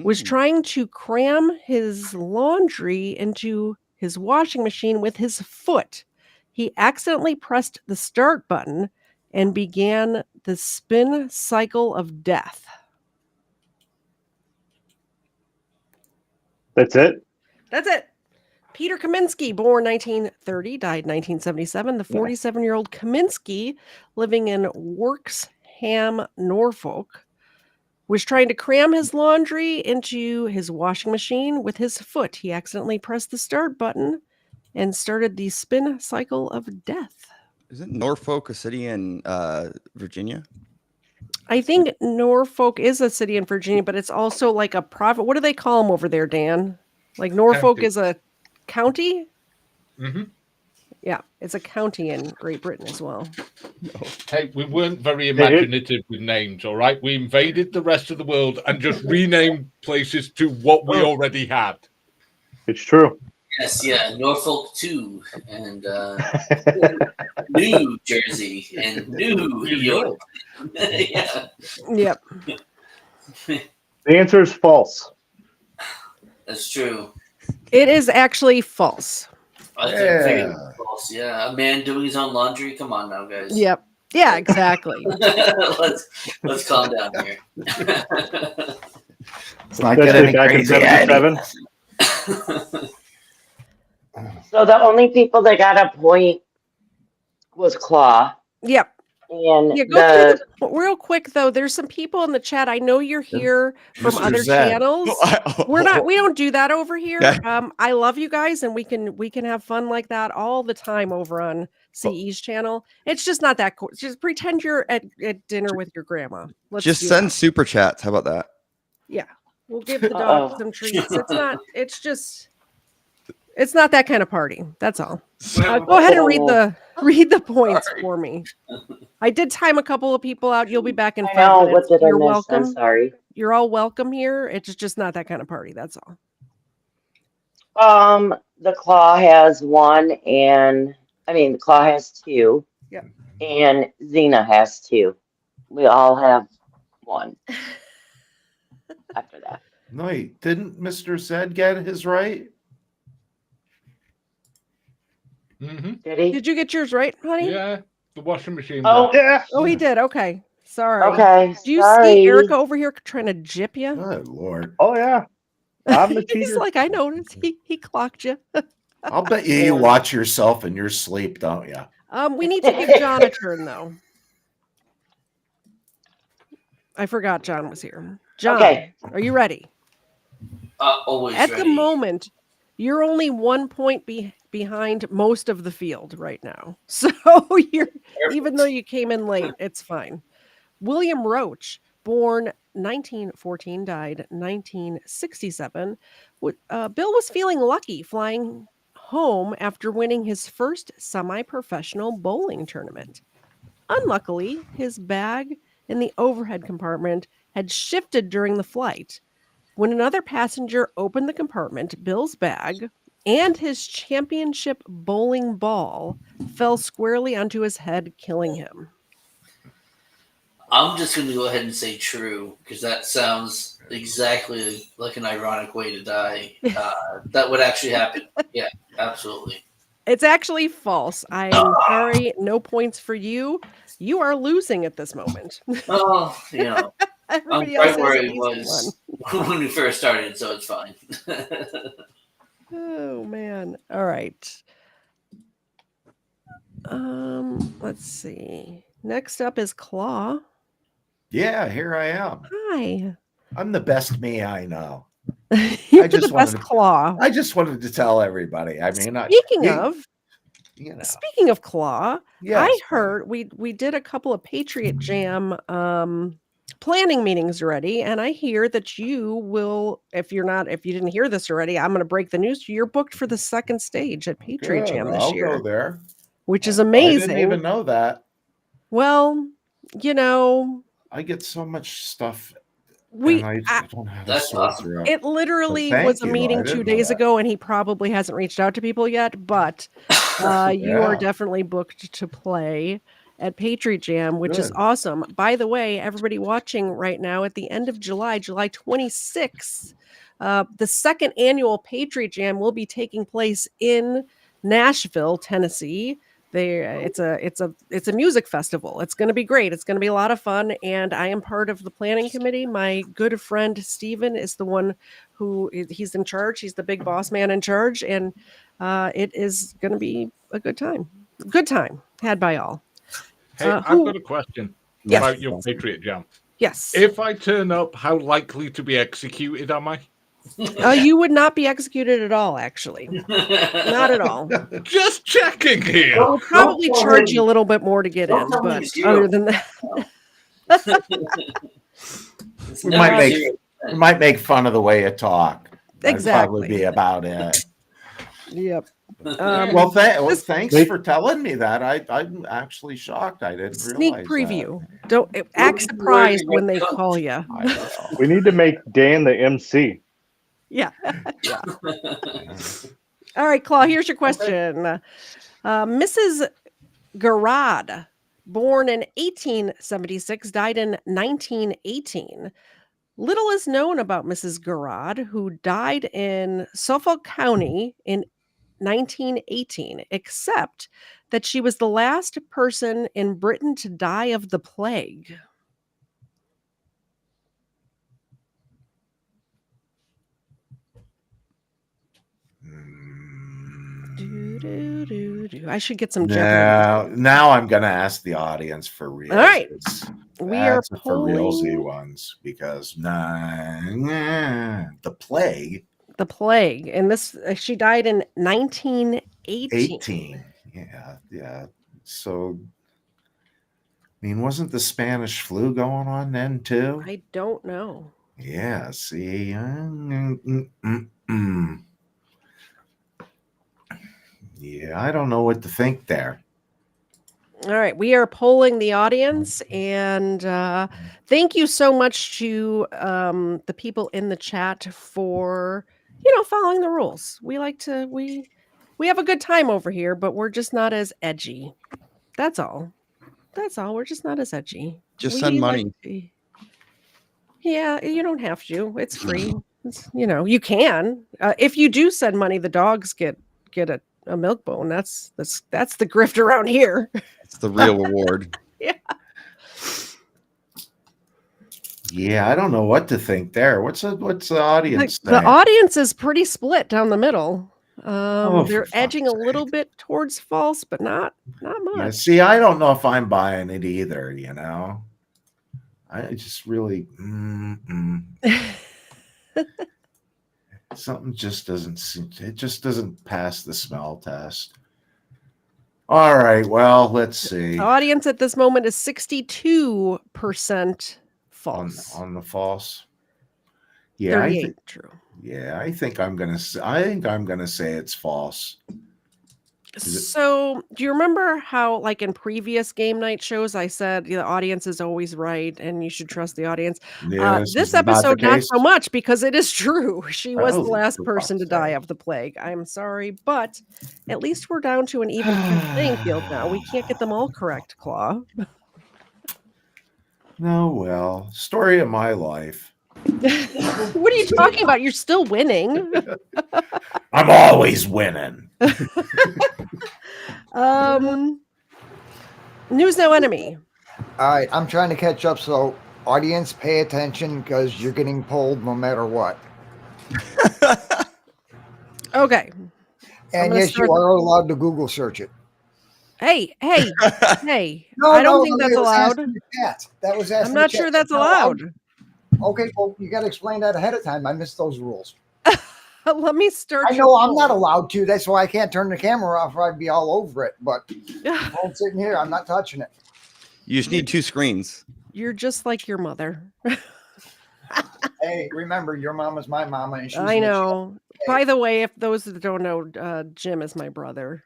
was trying to cram his laundry into his washing machine with his foot. He accidentally pressed the start button and began the spin cycle of death. That's it? That's it. Peter Kaminsky, born 1930, died 1977. The 47-year-old Kaminsky, living in Worksham, Norfolk, was trying to cram his laundry into his washing machine with his foot. He accidentally pressed the start button and started the spin cycle of death. Isn't Norfolk a city in Virginia? I think Norfolk is a city in Virginia, but it's also like a profit. What do they call them over there, Dan? Like Norfolk is a county? Mm-hmm. Yeah, it's a county in Great Britain as well. Hey, we weren't very imaginative with names, all right? We invaded the rest of the world and just renamed places to what we already had. It's true. Yes, yeah, Norfolk 2 and New Jersey and New York. Yeah. Yep. The answer is false. That's true. It is actually false. I think it's false. Yeah, a man doing his own laundry. Come on now, guys. Yep. Yeah, exactly. let's calm down here. It's not getting back in crazy. 77. So the only people that got a point was Claw. Yep. And yeah, go through real quick though. There's some people in the chat. I know you're here from Mr. other Zed. channels. We don't do that over here. I love you guys, and we can have fun like that all the time over on CE's channel. It's just not that cool. Just pretend you're at dinner with your grandma. Let's just send super chats. How about that? Yeah, we'll give the dog some treats. It's not that kind of party. That's all. Go ahead and read the points for me. I did time a couple of people out. You'll be back in 5 minutes. What did You're I miss? welcome. I'm sorry. You're all welcome here. It's just not that kind of party. That's all. The Claw has one, and the Claw has two. Yeah. And Xena has two. We all have one. After that. No, didn't Mr. Zed get his right? Mm-hmm. Did he? Did you get yours right, honey? Yeah, the washing machine. Oh, Yeah. Oh, he did. Okay. Sorry. okay. Do you see Sorry. Erica over here trying to jip you? Good Lord. Oh yeah. I'm the He's cheater. like, I noticed. He clocked you. I'll bet you watch yourself in your sleep, don't you? We need to give John a turn, though. I forgot John was here. John, Okay. are you ready? Always At ready. the moment, you're only 1 point behind most of the field right now. So you're even though you came in late, it's fine. William Roach, born 1914, died 1967. Bill was feeling lucky flying home after winning his first semi-professional bowling tournament. Unluckily, his bag in the overhead compartment had shifted during the flight. When another passenger opened the compartment, Bill's bag and his championship bowling ball fell squarely onto his head, killing him. I'm just going to go ahead and say true because that sounds exactly like an ironic way to die. That would actually happen. Yeah, absolutely. It's actually false. I'm sorry. No points for you. You are losing at this moment. Oh, Everybody I'm else right where has it at least was one. when we first started, so it's fine. Oh man. All right. Let's see. Next up is Claw. Yeah, here I am. Hi. I'm the best me I know. You're the best Claw. I just wanted to tell everybody. I mean, Speaking of Claw, yes, I heard we did a couple of Patriot Jam planning meetings already, and I hear that you will, if you didn't hear this already, I'm going to break the news to you. You're booked for the second stage at Patriot good. Jam this I'll year. go there. Which is amazing. I didn't even know that. Well, I get so much stuff. I don't have that's awesome. It literally was a meeting 2 days ago, and he probably hasn't reached out to people yet, but you are definitely booked to play at Patriot Jam, which is awesome. By the way, everybody watching right now, at the end of July 26th, the second annual Patriot Jam will be taking place in Nashville, Tennessee. It's a music festival. It's going to be great. It's going to be a lot of fun, and I am part of the planning committee. My good friend Steven is the one he's in charge. He's the big boss man in charge, and it is going to be a good time. Good time had by all. Hey, I've got a question about your Patriot Jam. Yes. If I turn up, how likely to be executed am I? You would not be executed at all, actually. Not at all. Just checking here. We'll probably charge you a little bit more to get in, but other than that. we might make fun of the way you talk. Exactly. That'd probably be about it. Yep. Well, thanks for telling me that. I'm actually shocked. I didn't sneak realize preview. Don't act surprised when they call you. We need to make Dan the MC. Yeah. Yeah. All right, Claw, here's your question. Mrs. Garrod, born in 1876, died in 1918. Little is known about Mrs. Garrod, who died in Suffolk County in 1918, except that she was the last person in Britain to die of the plague. I should get some Jeopardy. Now I'm going to ask the audience for real. All right. We are for realsy ones because the plague. The plague. And this, she died in 1918. Yeah. So, I mean, wasn't the Spanish flu going on then too? I don't know. Yeah, see. Yeah, I don't know what to think there. All right, we are polling the audience, and thank you so much to the people in the chat for following the rules. We have a good time over here, but we're just not as edgy. That's all. We're just not as edgy. Just send money. Yeah, you don't have to. It's free. You can. If you do send money, the dogs get a milk bone. That's the grift around here. It's the real reward. Yeah. Yeah, I don't know what to think there. What's the audience The saying? audience is pretty split down the middle. For They're edging fuck's a little bit towards false, but not Yeah, much. see, I don't know if I'm buying it either, you know. I just really something just doesn't seem, it just doesn't pass the smell test. All right, well, let's see. Audience at this moment is 62% false. On the false. Yeah, 38 true. Yeah, I think I'm gonna say it's false. So, do you remember how, like in previous game night shows, I said the audience is always right and you should trust the audience? Yeah, this episode, not so much, because it is true. She was the last for person to fuck's die sake. of the plague. I'm sorry, but at least we're down to an even playing field now. We can't get them all correct, Claw. No, well, story of my life. What are you talking about? You're still winning. I'm always winning. News no enemy. All right, I'm trying to catch up, so audience, pay attention because you're getting pulled no matter what. Okay. And yes, you are allowed to Google search it. Hey. No, I don't think that's allowed. That was asked. I'm not sure that's allowed. Okay, well, you got to explain that ahead of time. I missed those rules. Let me start. I know I'm not allowed to. That's why I can't turn the camera off, or I'd be all over it. But I'm sitting here. I'm not touching it. You just need 2 screens. You're just like your mother. Hey, remember, your mama's my mama. And she's I know. By the way, if those that don't know, Jim is my brother.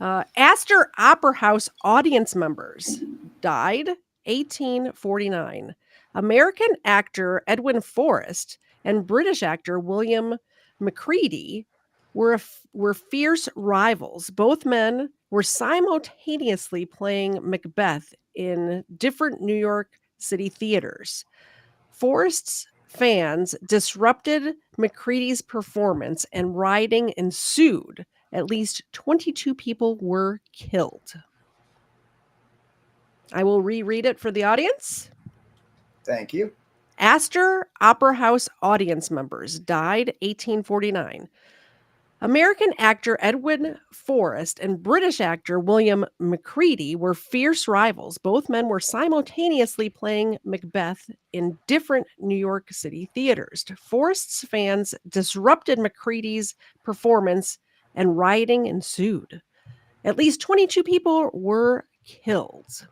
Astor Opera House audience members died 1849. American actor Edwin Forrest and British actor William Macready were fierce rivals. Both men were simultaneously playing Macbeth in different New York City theaters. Forrest's fans disrupted Macready's performance and rioting ensued. At least 22 people were killed. I will reread it for the audience. Thank you. Astor Opera House audience members died 1849. American actor Edwin Forrest and British actor William Macready were fierce rivals. Both men were simultaneously playing Macbeth in different New York City theaters. Forrest's fans disrupted Macready's performance and rioting ensued. At least 22 people were killed.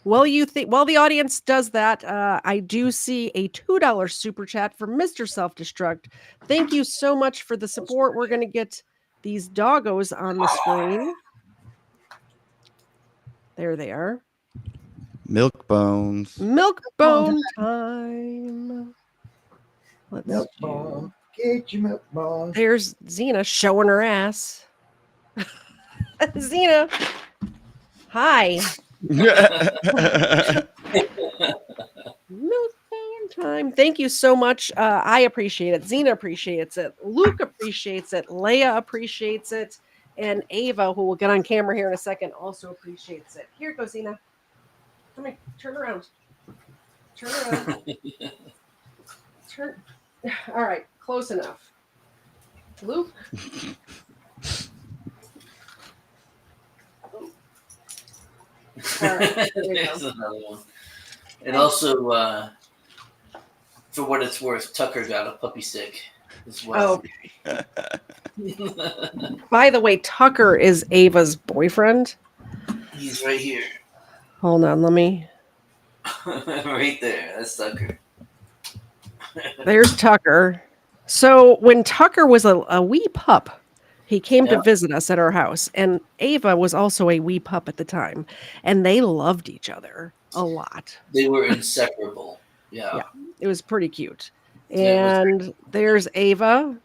While the audience does that, I do see a $2 super chat from Mr. Self-Destruct. Thank you so much for the support. We're going to get these doggos on the screen. There they are. Milk bones. Milk bone time. Milk bone. Get your milk bone. There's Xena showing her ass. Xena. Hi. Milk bone time. Thank you so much. I appreciate it. Xena appreciates it. Luke appreciates it. Leia appreciates it. And Ava, who will get on camera here in a second, also appreciates it. Here goes Xena. Come here. Turn around. Turn around. Turn. All right. Close enough. Luke. All right, There's another one. And also, for what it's worth, Tucker got a puppy stick as well. Okay. By the way, Tucker is Ava's boyfriend. He's right here. Hold on, let me. Right there. That's Tucker. There's Tucker. So when Tucker was a wee pup, he came to visit us at our house, and Ava was also a wee pup at the time, and they loved each other a lot. They were inseparable. Yeah. It was pretty cute. And there's Ava,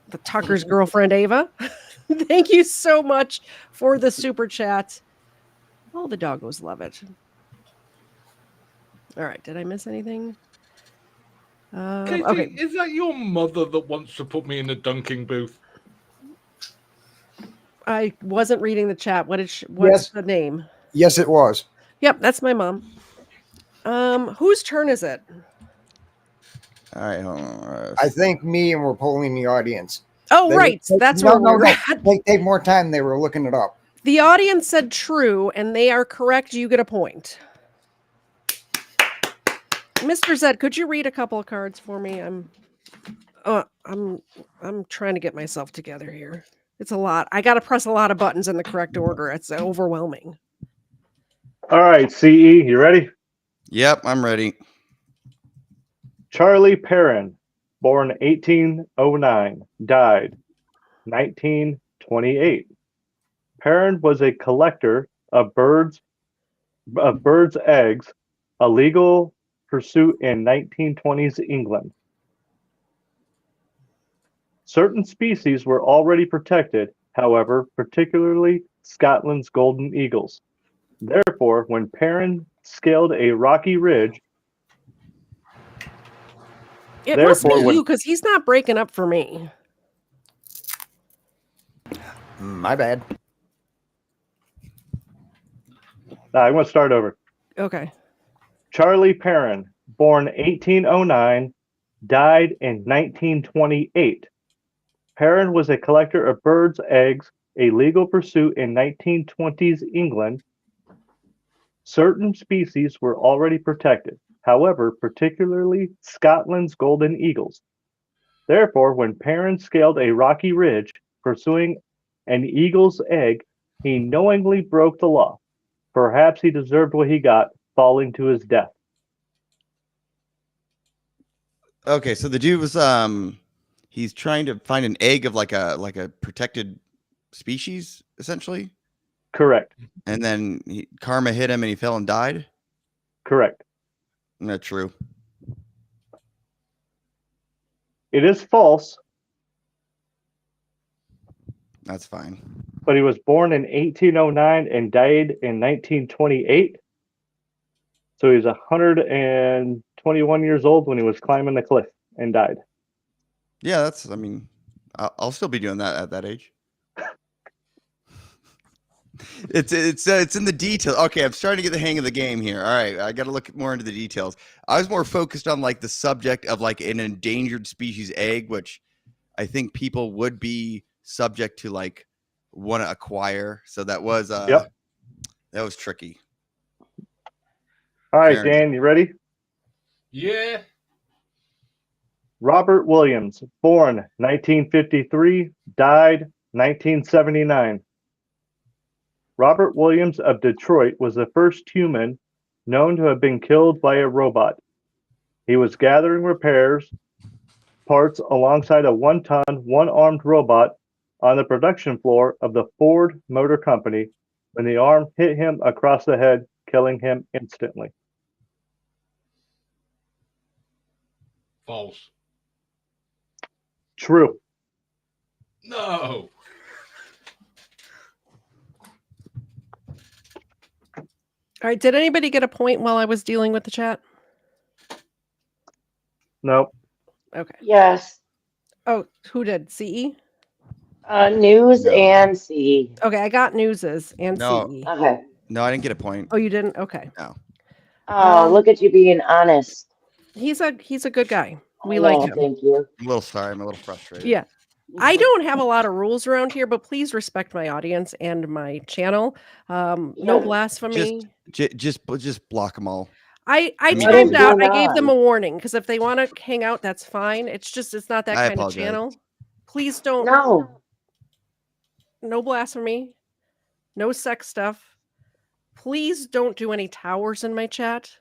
the Tucker's girlfriend, Ava. Thank you so much for the super chat. All the doggos love it. All right, did I miss anything? Katie, Okay. is that your mother that wants to put me in a dunking booth? I wasn't reading the chat. What's the name? Yes, it was. Yep, that's my mom. Whose turn is it? All right, hold on. I think me, and we're polling the audience. Oh, right. That's where we're at. Take more time. They were looking it up. The audience said true, and they are correct. You get a point. Mr. Zed, could you read a couple of cards for me? I'm trying to get myself together here. It's a lot. I got to press a lot of buttons in the correct order. It's overwhelming. All right, CE, you ready? Yep, I'm ready. Charlie Perrin, born 1809, died 1928. Perrin was a collector of birds' eggs, a legal pursuit in 1920s England. Certain species were already protected, however, particularly Scotland's golden eagles. Therefore, when Perrin scaled a rocky ridge, it must be you, because he's not breaking up for me. My bad. I'm going to start over. Okay. Charlie Perrin, born 1809, died in 1928. Perrin was a collector of birds' eggs, a legal pursuit in 1920s England. Certain species were already protected, however, particularly Scotland's golden eagles. Therefore, when Perrin scaled a rocky ridge pursuing an eagle's egg, he knowingly broke the law. Perhaps he deserved what he got, falling to his death. Okay, so the dude was he's trying to find an egg of like a protected species, essentially. Correct. And then karma hit him and he fell and died. Correct. Not true. It is false. That's fine. But he was born in 1809 and died in 1928. So he's 121 years old when he was climbing the cliff and died. Yeah, I mean, I'll still be doing that at that age. It's in the detail. Okay, I'm starting to get the hang of the game here. All right, I got to look more into the details. I was more focused on like the subject of like an endangered species egg, which I think people would be subject to like want to acquire. So that was that was tricky. All right, Dan, you ready? Yeah. Robert Williams, born 1953, died 1979. Robert Williams of Detroit was the first human known to have been killed by a robot. He was gathering repairs parts alongside a one-ton, one-armed robot on the production floor of the Ford Motor Company when the arm hit him across the head, killing him instantly. False. True. No. All right. Did anybody get a point while I was dealing with the chat? Nope. Okay. Yes. Oh, who did? CE? News and CE. Okay, I got newses and CE. Okay. No, I didn't get a point. Oh, you didn't? Okay. No. Oh, look at you being honest. He's a good guy. We I like know, him. Thank you. I'm a little sorry. I'm a little frustrated. Yeah. I don't have a lot of rules around here, but please respect my audience and my channel. No blasphemy. Just block them all. I timed out. I gave them a warning because if they want to hang out, that's fine. It's not that kind of channel. Please don't. No blasphemy. No sex stuff. Please don't do any towers in my chat.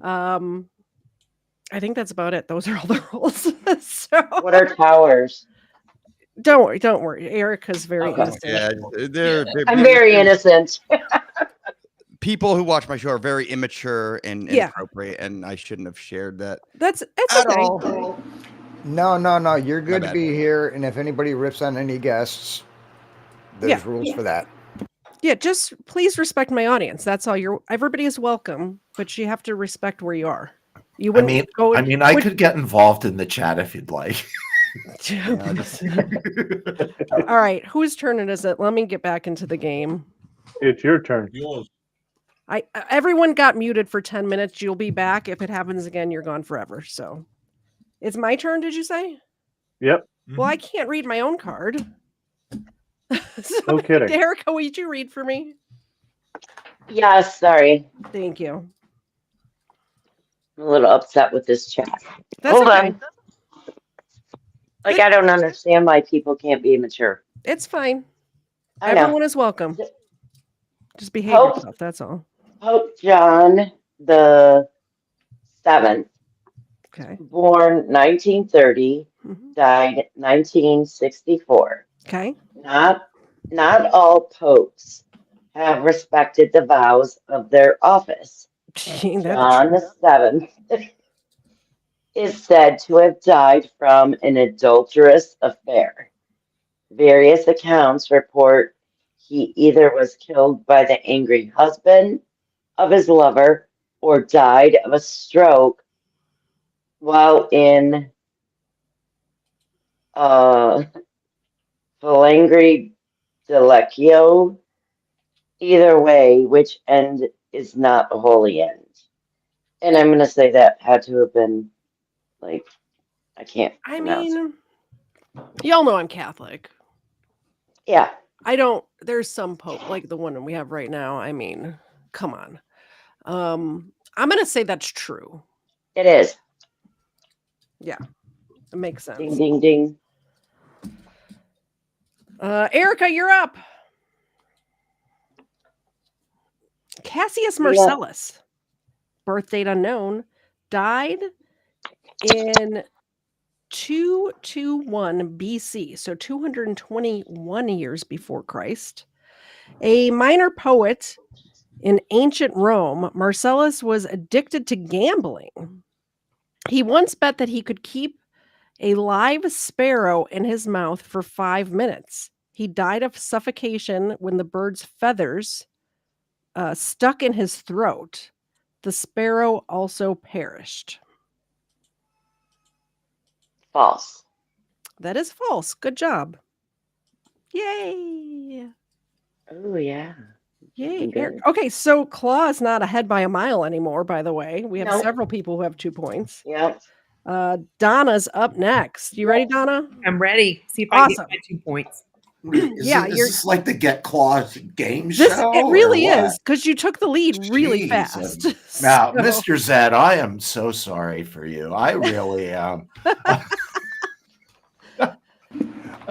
I think that's about it. Those are all the rules. So, what are towers? Don't worry. Erica's very innocent. Yeah, I'm very innocent. People who watch my show are very immature and inappropriate, and I shouldn't have shared that. It's at okay. all. No. You're good to be here, and if anybody rips on any guests, there's rules for that. Yeah, just please respect my audience. That's all. Everybody is welcome, but you have to respect where you are. You wouldn't I could get involved in the chat if you'd like. All right, whose turn is it? Let me get back into the game. It's your turn. Yours. Everyone got muted for 10 minutes. You'll be back. If it happens again, you're gone forever. So it's my turn, did you say? Yep. Well, I can't read my own card. No kidding. Erica, would you read for me? Yes, sorry. Thank you. I'm a little upset with this chat. That's Hold okay. on. Like, I don't understand why people can't be mature. It's fine. I know. Everyone is welcome. Just behave yourself. That's all. Pope John the 7th. Okay. Born 1930, died 1964. Okay. Not all popes have respected the vows of their office. John the 7th is said to have died from an adulterous affair. Various accounts report he either was killed by the angry husband of his lover or died of a stroke while in Philangri Delecchio. Either way, which end is not a holy end. And I'm going to say that had to have been, like, I can't pronounce it. Y'all know I'm Catholic. Yeah. There's some pope, like the one we have right now. I mean, come on. I'm going to say that's true. It is. Yeah. It makes sense. Ding, ding, ding. Erica, you're up. Cassius Marcellus, birth date unknown, died in 221 BC, so 221 years before Christ. A minor poet in ancient Rome, Marcellus was addicted to gambling. He once bet that he could keep a live sparrow in his mouth for 5 minutes. He died of suffocation when the bird's feathers stuck in his throat. The sparrow also perished. False. That is false. Good job. Yay. Oh, yeah. Yay. Okay, so Claw's not ahead by a mile anymore, by the way. We have Nope. several people who have 2 points. Yep. Donna's up next. You ready, Donna? I'm ready. See if I can get my 2 points. Is this like the Get Claws game show? It really is, because you took the lead really fast. Now, Mr. Zed, I am so sorry for you. I really am.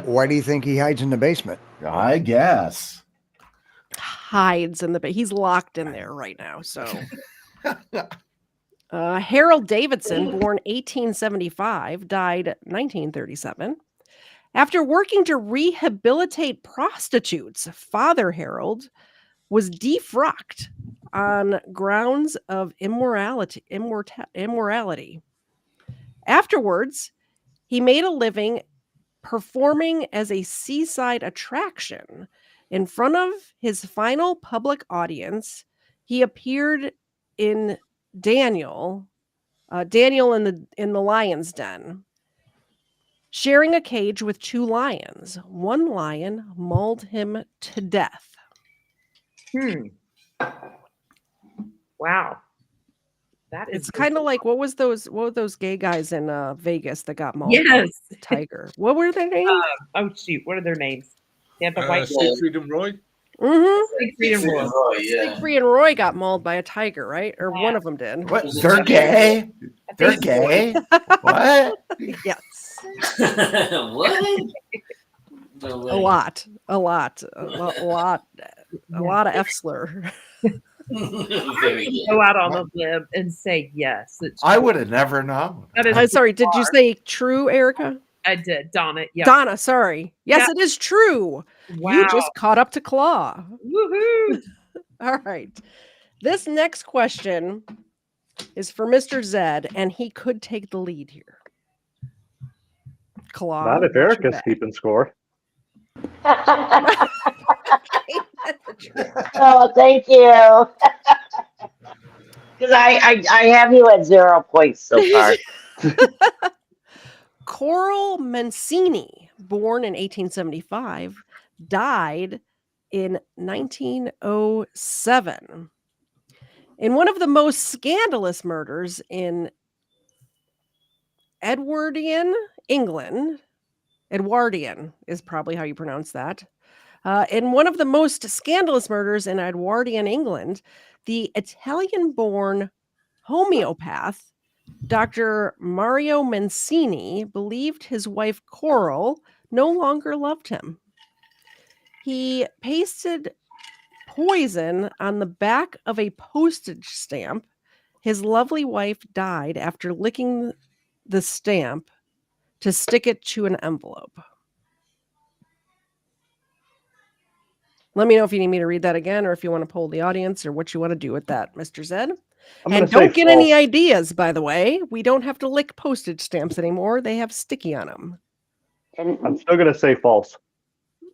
Why do you think he hides in the basement? I guess. Hides in the he's locked in there right now. So Harold Davidson, born 1875, died 1937. After working to rehabilitate prostitutes, Father Harold was defrocked on grounds of immorality. Afterwards, he made a living performing as a seaside attraction. In front of his final public audience, he appeared in Daniel in the lion's den, sharing a cage with 2 lions. One lion mauled him to death. Wow. That is It's kind of like what were those gay guys in Vegas that got mauled? Yes. By a tiger. What were their names? Oh shoot, what are their names? They have the white Siegfried and Roy. Siegfried and Roy. Siegfried and Roy got mauled by a tiger, right? Or one of them did. What? They're gay? They're gay? What? Yes. What? A lot of F slur. Go out on a limb and say yes. I would have never known. I'm sorry. Did you say true, Erica? I did, Donna. Yeah. Donna, sorry. Yes, it is true. Wow. You just caught up to Claw. Woohoo! All right. This next question is for Mr. Zed, and he could take the lead here. Claw. Not if Erica's keeping score. Oh, thank you. Because I have you at 0 points so far. Coral Mancini, born in 1875, died in 1907. In one of the most scandalous murders in Edwardian England, Edwardian is probably how you pronounce that. In one of the most scandalous murders in Edwardian England, the Italian-born homeopath Dr. Mario Mancini believed his wife Coral no longer loved him. He pasted poison on the back of a postage stamp. His lovely wife died after licking the stamp to stick it to an envelope. Let me know if you need me to read that again or if you want to poll the audience or what you want to do with that, Mr. Zed. And don't get any ideas, by the way. We don't have to lick postage stamps anymore. They have sticky on them. And I'm still going to say false.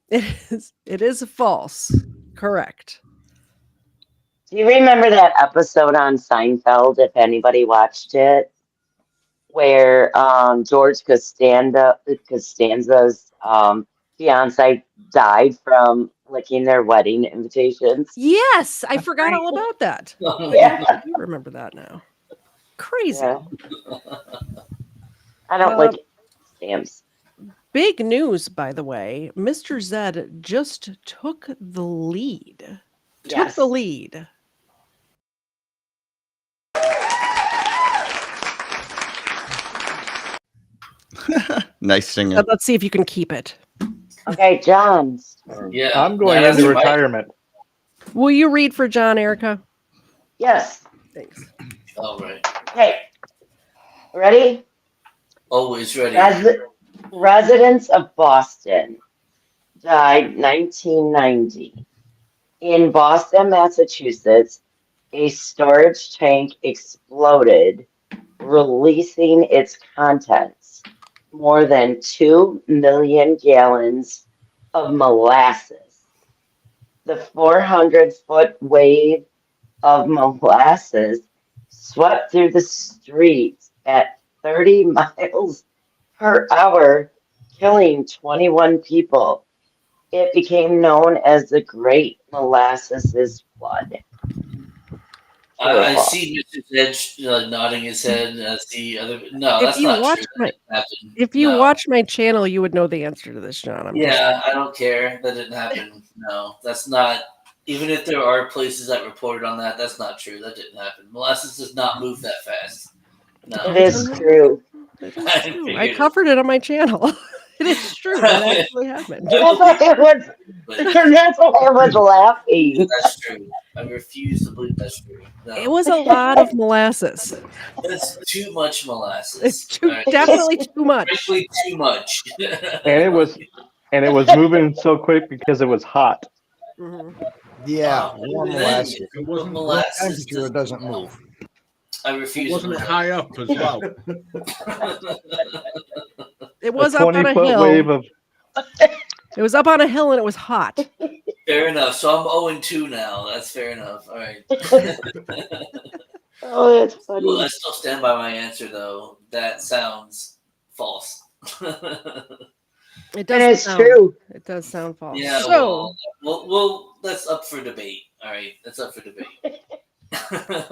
It is false. Correct. Do you remember that episode on Seinfeld, if anybody watched it, where George Costanza's fiance died from licking their wedding invitations? Yes, I forgot all about that. Yeah. I do remember that now. Crazy. Yeah. I don't like stamps. Big news, by the way. Mr. Zed just took the lead. Yes. Took the lead. Nice singer. Let's see if you can keep it. Okay, John. Yeah. I'm going into retirement. Will you read for John, Erica? Yes. Thanks. All right. Okay. Ready? Always ready. Residents of Boston died 1990. In Boston, Massachusetts, a storage tank exploded, releasing its contents, more than 2 million gallons of molasses. The 400-foot wave of molasses swept through the streets at 30 miles per hour, killing 21 people. It became known as the Great Molasses Flood. I see Mr. Zed nodding his head. No, that's not true. If you watch my channel, you would know the answer to this, John. I don't care. That didn't happen. No, that's not. Even if there are places that reported on that, that's not true. That didn't happen. Molasses does not move that fast. No, it is true. It is true. I covered it on my channel. It is true. That actually happened. That's why I was laughing. That's true. I refuse to believe that's true. No. It was a lot of molasses. That's too much molasses. It's definitely too much. Frankly, too much. And it was moving so quick because it was hot. Mm-hmm. Yeah, warm molasses. It wasn't molasses. Temperature doesn't move. I refuse. Wasn't it high up as well? It was up on a hill. It was up on a hill and it was hot. Fair enough. So I'm 0-2 now. That's fair enough. All right. Oh, that's funny. Well, I still stand by my answer, though. That sounds false. It does. It's true. It does sound false. Yeah. So, well, that's up for debate. All right, that's up for debate.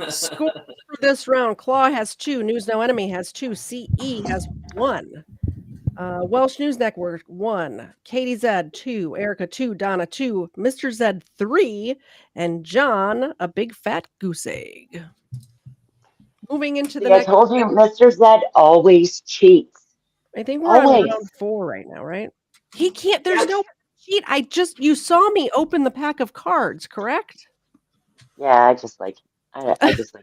score for this round: Claw has 2, News No Enemy has 2, CE has 1, Welsh News Network 1, Katie Zed 2, Erica 2, Donna 2, Mr. Zed 3, and John a big fat goose egg. Moving into the I told you, Mr. Zed always cheats. I think we're on round 4 right now, right? He can't. There's no cheat. You saw me open the pack of cards, correct? Yeah, I just like.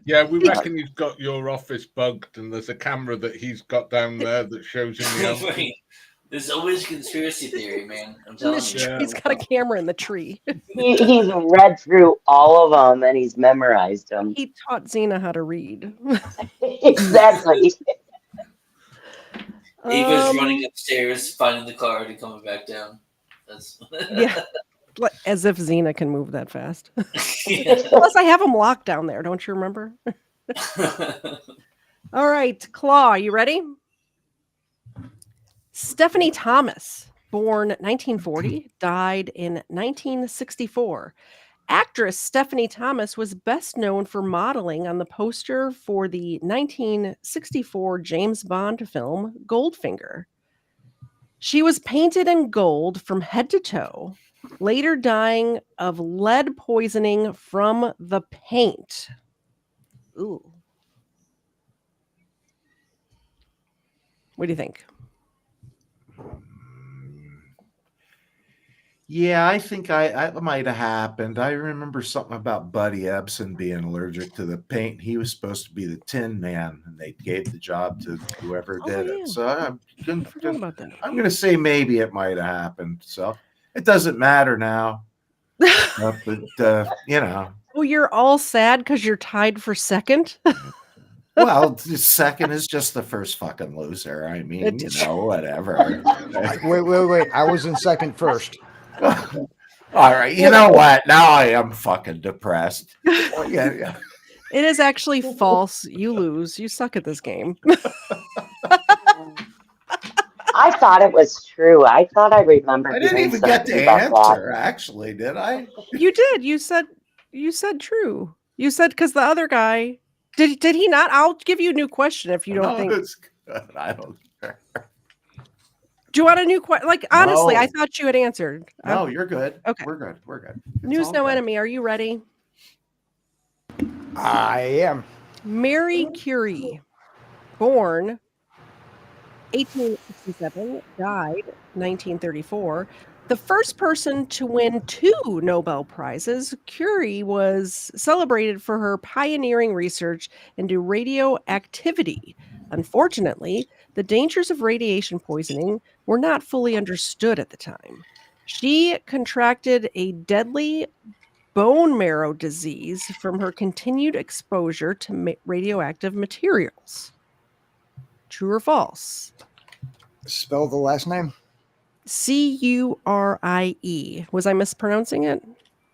Yeah, we reckon he's got your office bugged, and there's a camera that he's got down there that shows him the answer. There's always a conspiracy theory, man. I'm telling you. He's got a camera in the tree. He's read through all of them and he's memorized them. He taught Xena how to read. Exactly. Ava's running upstairs, finding the card, and coming back down. Yeah. As if Xena can move that fast. Plus, I have him locked down there. Don't you remember? All right, Claw, you ready? Stephanie Thomas, born 1940, died in 1964. Actress Stephanie Thomas was best known for modeling on the poster for the 1964 James Bond film Goldfinger. She was painted in gold from head to toe, later dying of lead poisoning from the paint. Ooh. What do you think? Yeah, I think I might have happened. I remember something about Buddy Ebsen being allergic to the paint. He was supposed to be the Tin Man, and they gave the job to whoever did it. So I forgot about that. I'm going to say maybe it might have happened. So it doesn't matter now. But you know. Well, you're all sad because you're tied for second. Well, the second is just the first fucking loser. I mean, whatever. Wait. I was in second first. All right. You know what? Now I am fucking depressed. Yeah. It is actually false. You lose. You suck at this game. I thought it was true. I thought I remembered. I didn't even get to answer, actually, did I? You did. You said true. You said because the other guy did he not? I'll give you a new question if you don't think. It's good. I don't care. Do you want a new question? Like, honestly, I thought you had answered. No, you're good. Okay. We're good. It's News all No good. Enemy. Are you ready? I am. Mary Curie, born 1867, died 1934. The first person to win 2 Nobel Prizes, Curie was celebrated for her pioneering research into radioactivity. Unfortunately, the dangers of radiation poisoning were not fully understood at the time. She contracted a deadly bone marrow disease from her continued exposure to radioactive materials. True or false? Spell the last name. Curie. Was I mispronouncing it?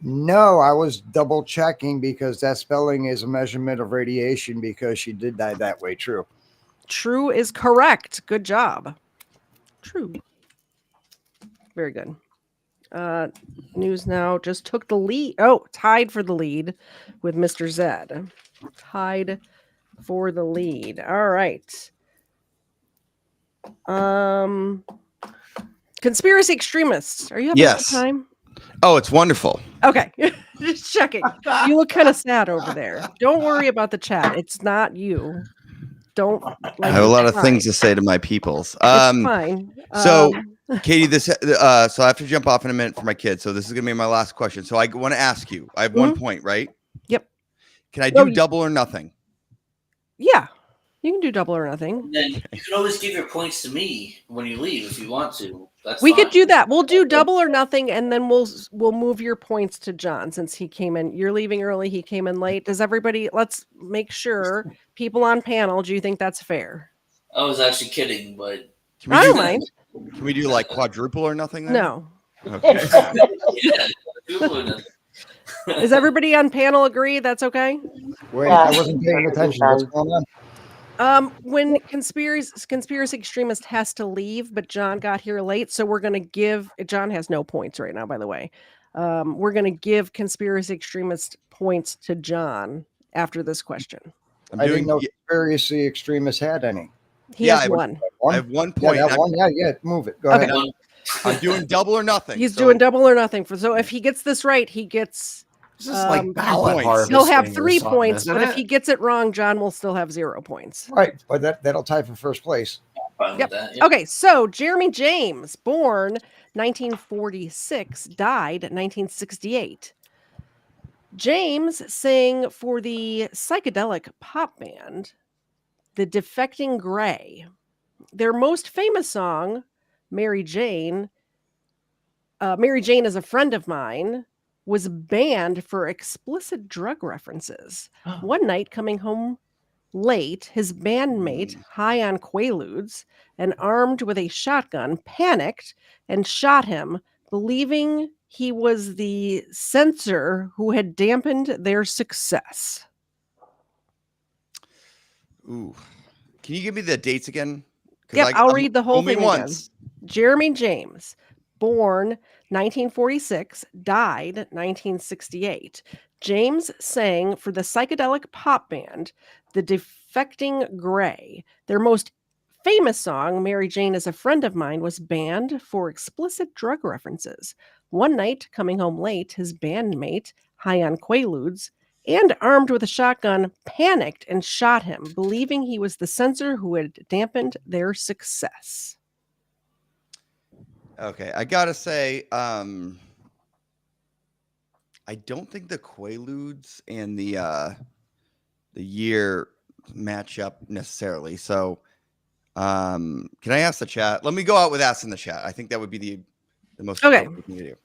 No, I was double checking because that spelling is a measurement of radiation because she did die that way. True. True is correct. Good job. True. Very good. News Now just took the lead. Oh, tied for the lead with Mr. Zed. Tied for the lead. All right. Conspiracy extremists. Are you having a good time? Oh, it's wonderful. Okay. Just checking. You look kind of sad over there. Don't worry about the chat. It's not you. Don't. I have a lot of things to say to my peoples. It's fine. So, Katie, so I have to jump off in a minute for my kids. So this is going to be my last question. So I want to ask you. I have 1 point, right? Yep. Can I do double or nothing? Yeah. You can do double or nothing. And then you can always give your points to me when you leave if you want to. We could do that. We'll do double or nothing, and then we'll move your points to John since he came in. You're leaving early. He came in late. Does everybody? Let's make sure people on panel. Do you think that's fair? I was actually kidding, but I don't mind. Can we do like quadruple or nothing? Then? No. Okay. Is everybody on panel agree? That's okay. Wait, I wasn't paying attention. What's going on? When conspiracy extremist has to leave, but John got here late, so we're going to give John has no points right now, by the way. We're going to give conspiracy extremist points to John after this question. I didn't know conspiracy extremist had any. He has one. I have 1 point. Yeah, one. Yeah, move it. Go ahead. I'm doing double or nothing. He's doing double or nothing. So if he gets this right, he gets. This is like ballot harvesting. He'll have 3 or points, something, but if isn't he gets it wrong, John will still have 0 points. Right, but that'll tie for first place. Yep. Okay, so Jeremy James, born 1946, died 1968. James sang for the psychedelic pop band, The Defecting Gray. Their most famous song, Mary Jane is a Friend of Mine, was banned for explicit drug references. One night, coming home late, his bandmate, high on Quaaludes and armed with a shotgun, panicked and shot him, believing he was the censor who had dampened their success. Ooh. Can you give me the dates again? Yep, I'll read the whole thing once. Jeremy James, born 1946, died 1968. James sang for the psychedelic pop band, The Defecting Gray. Their most famous song, Mary Jane is a Friend of Mine, was banned for explicit drug references. One night, coming home late, his bandmate, high on Quaaludes, and armed with a shotgun, panicked and shot him, believing he was the censor who had dampened their success. Okay, I gotta say, I don't think the Quaaludes and the year match up necessarily. So, can I ask the chat? Let me go out with asking the chat. I think that would be the most appropriate thing to do.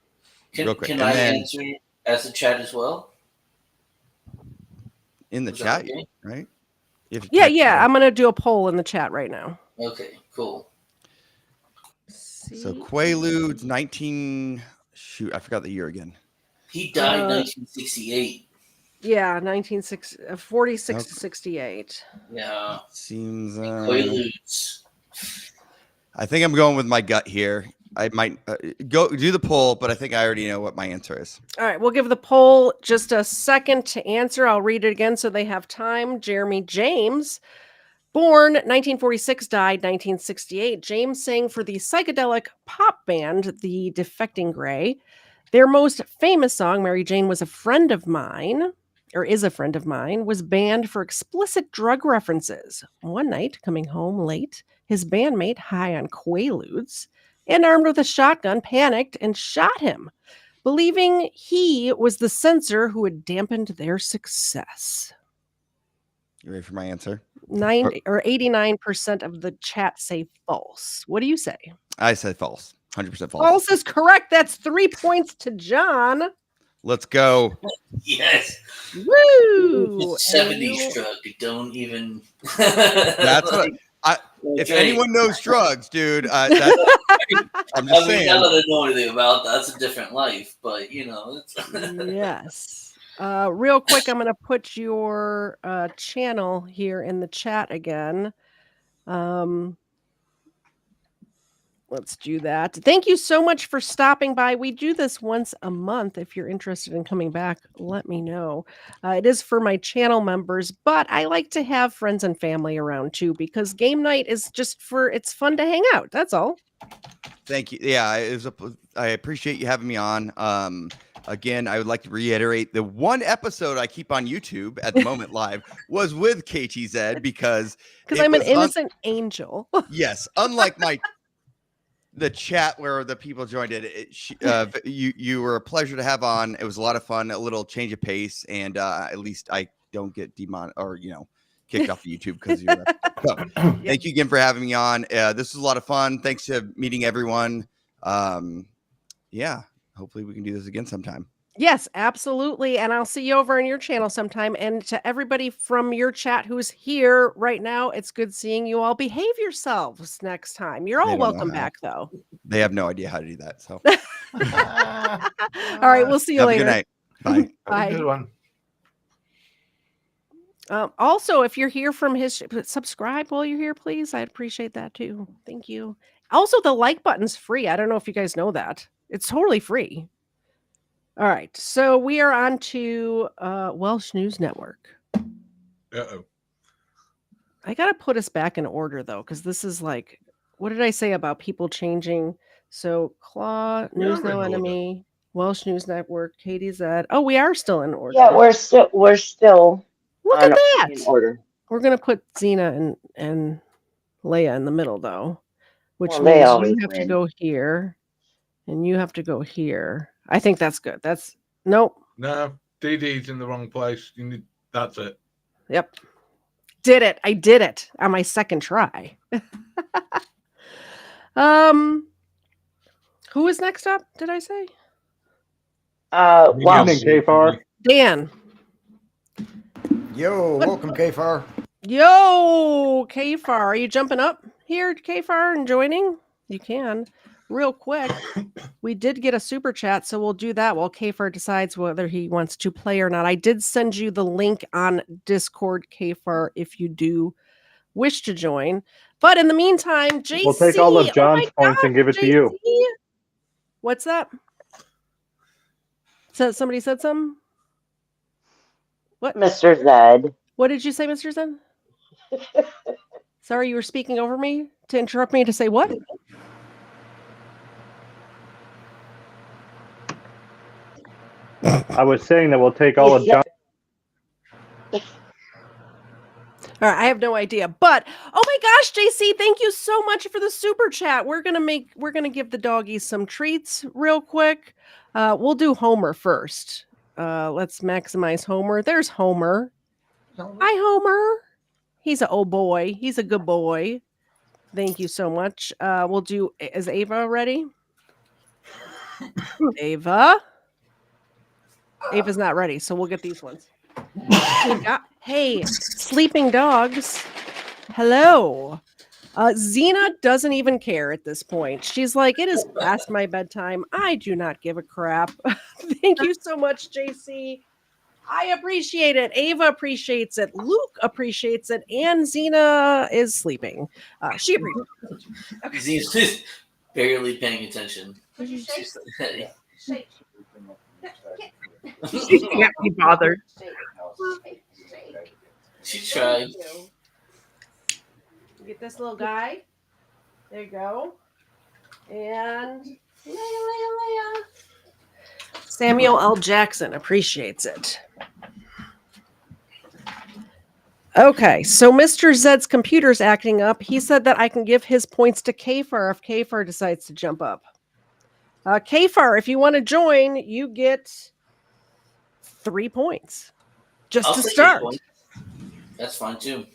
Real quick. Can I answer as the chat as well? In the chat, okay? Right? Yeah. I'm gonna do a poll in the chat right now. Okay, cool. So Quaaludes, 19. Shoot, I forgot the year again. He died 1968. Yeah, 46 to 68. Yeah. Seems. Quaaludes. I think I'm going with my gut here. I might go do the poll, but I think I already know what my answer is. All right, we'll give the poll just a second to answer. I'll read it again so they have time. Jeremy James, born 1946, died 1968. James sang for the psychedelic pop band, The Defecting Gray. Their most famous song, Mary Jane was a Friend of Mine, or is a Friend of Mine, was banned for explicit drug references. One night, coming home late, his bandmate, high on Quaaludes, and armed with a shotgun, panicked and shot him, believing he was the censor who had dampened their success. You ready for my answer? 89% of the chat say false. What do you say? I said false. 100% false. False is correct. That's 3 points to John. Let's go. Yes. Woo! 70s drug. Don't even. That's what. If anyone knows drugs, dude, I'm just saying. I don't know anything about that. That's a different life, but it's. Yes. Real quick, I'm going to put your channel here in the chat again. Let's do that. Thank you so much for stopping by. We do this once a month. If you're interested in coming back, let me know. It is for my channel members, but I like to have friends and family around too, because game night is just it's fun to hang out. That's all. Thank you. Yeah, I appreciate you having me on. Again, I would like to reiterate the one episode I keep on YouTube at the moment live was with KTZ because I'm an innocent angel. Yes, unlike the chat where the people joined you were a pleasure to have on. It was a lot of fun, a little change of pace, and at least I don't get kicked off of YouTube because you're. Thank you again for having me on. This was a lot of fun. Thanks to meeting everyone. Yeah, hopefully we can do this again sometime. Yes, absolutely. And I'll see you over on your channel sometime. And to everybody from your chat who's here right now, it's good seeing you all. Behave yourselves next time. You're all welcome back, though. They have no idea how to do that. So, all right, we'll see you later. Have a good night. Bye. Have a good one. Also, if you're here from subscribe while you're here, please. I'd appreciate that too. Thank you. Also, the like button's free. I don't know if you guys know that. It's totally free. All right, so we are on to Welsh News Network. Uh-oh. I got to put us back in order, though, because this is like, what did I say about people changing? So, Claw, News No Enemy, Welsh News Network, KTZ. Oh, we are still in order. Yeah, we're still Look at that. In order. We're going to put Xena and Leia in the middle, though, which means you have to go here, and you have to go here. I think that's good. Nope. No, DD's in the wrong place. That's it. Yep. Did it. I did it on my second try. Who is next up? Did I say? Evening, K-Far. Dan. Yo, welcome, K-Far. Yo, K-Far. Are you jumping up here, K-Far, and joining? You can. Real quick, we did get a super chat, so we'll do that while Kfar decides whether he wants to play or not. I did send you the link on Discord, Kfar, if you do wish to join. But in the meantime, JC, We'll take all of John's points and give it to you. What's that? So somebody said something? What? Mr. Zed. What did you say, Mr. Zed? Sorry, you were speaking over me to interrupt me to say what? I was saying that we'll take all of John. All right, I have no idea. But oh my gosh, JC, thank you so much for the super chat. We're gonna give the doggies some treats real quick. We'll do Homer first. Let's maximize Homer. There's Homer. Hi, Homer. He's an old boy. He's a good boy. Thank you so much. We'll do. Is Ava ready? Ava. Ava's not ready, so we'll get these ones. Hey, sleeping dogs. Hello. Xena doesn't even care at this point. She's like, it is past my bedtime. I do not give a crap. Thank you so much, JC. I appreciate it. Ava appreciates it. Luke appreciates it. And Xena is sleeping. She appreciates it. Okay. Xena's barely paying attention. She can't be bothered. She tried. Get this little guy. There you go. And Leia. Samuel L. Jackson appreciates it. Okay, so Mr. Zed's computer's acting up. He said that I can give his points to Kfar if Kfar decides to jump up. Kfar, if you want to join, you get 3 points just to start. That's fine too.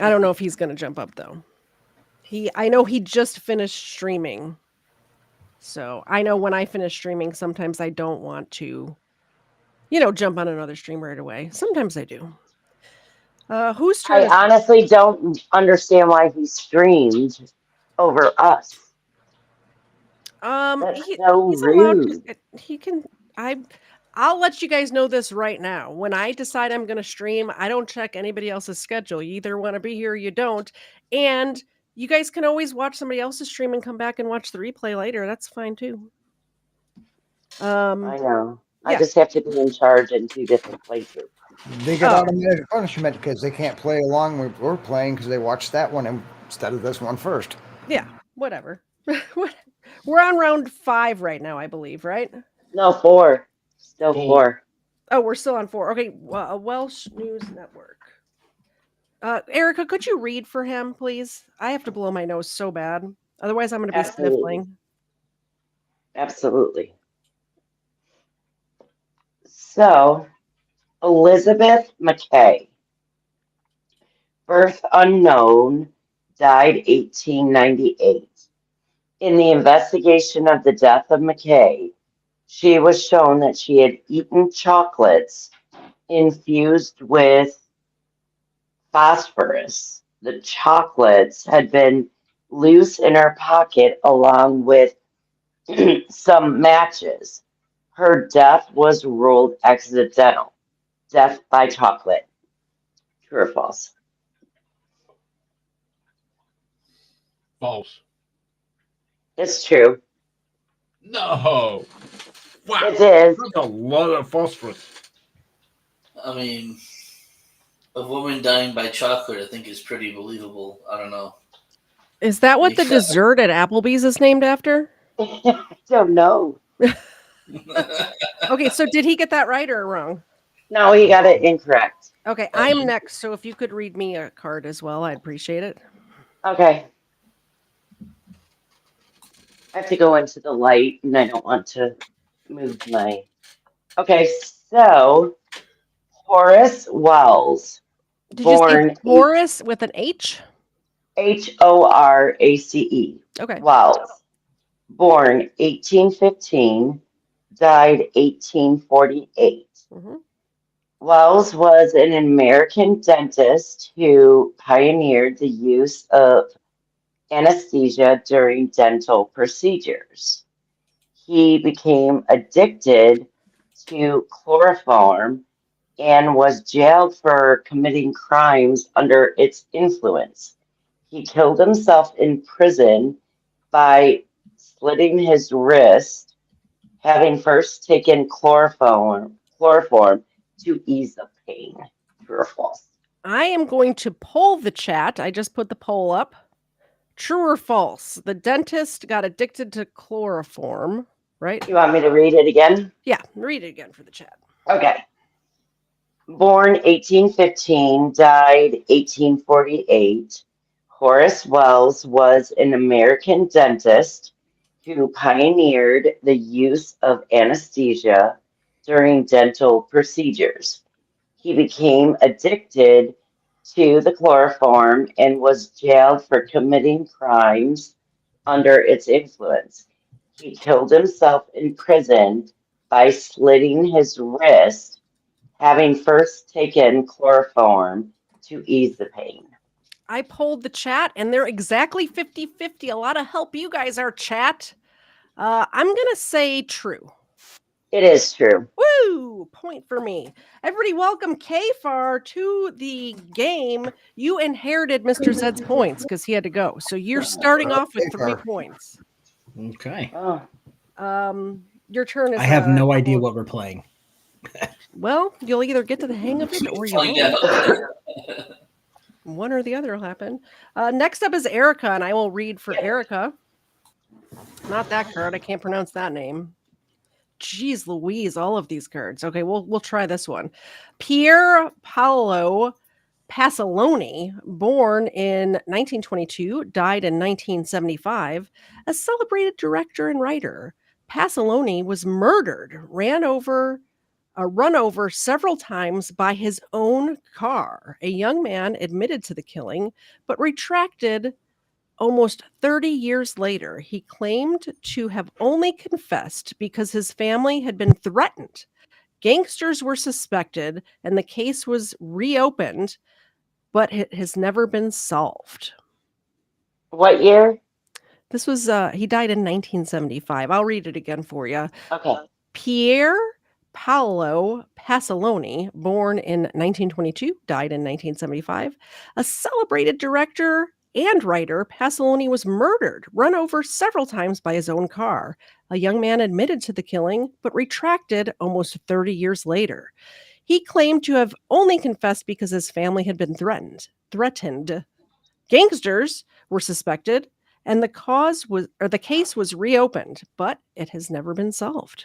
I don't know if he's going to jump up though. I know he just finished streaming. So I know when I finish streaming, sometimes I don't want to, jump on another stream right away. Sometimes I do. Whose turn? I honestly don't understand why he streamed over us. That's so rude. He can. I'll let you guys know this right now. When I decide I'm going to stream, I don't check anybody else's schedule. You either want to be here or you don't. And you guys can always watch somebody else's stream and come back and watch the replay later. That's fine too. I know. I just have to be in charge in 2 different places. They get automatic punishment because they can't play along when we're playing because they watched that one instead of this one first. Yeah, whatever. We're on round 5 right now, I believe, right? No, 4. Still 4. Oh, we're still on 4. Okay, Welsh News Network. Erica, could you read for him, please? I have to blow my nose so bad. Otherwise, I'm going to be sniffling. Absolutely. So, Elizabeth McKay, birth unknown, died 1898. In the investigation of the death of McKay, she was shown that she had eaten chocolates infused with phosphorus. The chocolates had been loose in her pocket along with some matches. Her death was ruled accidental. Death by chocolate. True or false? False. It's true. No. Wow. It is. That's a lot of phosphorus. I mean, a woman dying by chocolate, I think, is pretty believable. I don't know. Is that what the dessert at Applebee's is named after? I don't know. Okay, so did he get that right or wrong? No, he got it incorrect. Okay, I'm next. So if you could read me a card as well, I'd appreciate it. Okay. I have to go into the light, and I don't want to move my... Okay, so Horace Wells. Did you say Horace with an H? Horace. Okay. Wells. Born 1815, died 1848. Mm-hmm. Wells was an American dentist who pioneered the use of anesthesia during dental procedures. He became addicted to chloroform and was jailed for committing crimes under its influence. He killed himself in prison by slitting his wrist, having first taken chloroform to ease the pain. True or false? I am going to poll the chat. I just put the poll up. True or false? The dentist got addicted to chloroform, right? You want me to read it again? Yeah, read it again for the chat. Okay. Born 1815, died 1848, Horace Wells was an American dentist who pioneered the use of anesthesia during dental procedures. He became addicted to the chloroform and was jailed for committing crimes under its influence. He killed himself in prison by slitting his wrist, having first taken chloroform to ease the pain. I polled the chat, and they're exactly 50-50. A lot of help you guys are, chat. I'm going to say true. It is true. Woo! Point for me. Everybody, welcome Kfar to the game. You inherited Mr. Zed's points because he had to go. So you're starting off with 3 points. Okay. Your turn is. I have no idea what we're playing. Well, you'll either get to the hang of it or you won't. One or the other will happen. Next up is Erica, and I will read for Erica. Not that card. I can't pronounce that name. Jeez Louise, all of these cards. Okay, we'll try this one. Pier Paolo Pasolini, born in 1922, died in 1975, a celebrated director and writer. Pasolini was murdered, run over several times by his own car. A young man admitted to the killing, but retracted almost 30 years later. He claimed to have only confessed because his family had been threatened. Gangsters were suspected, and the case was reopened, but it has never been solved. What year? This was, he died in 1975. I'll read it again for you. Okay. Pier Paolo Pasolini, born in 1922, died in 1975. A celebrated director and writer, Pasolini was murdered, run over several times by his own car. A young man admitted to the killing, but retracted almost 30 years later. He claimed to have only confessed because his family had been threatened. Gangsters were suspected, and the case was reopened, but it has never been solved.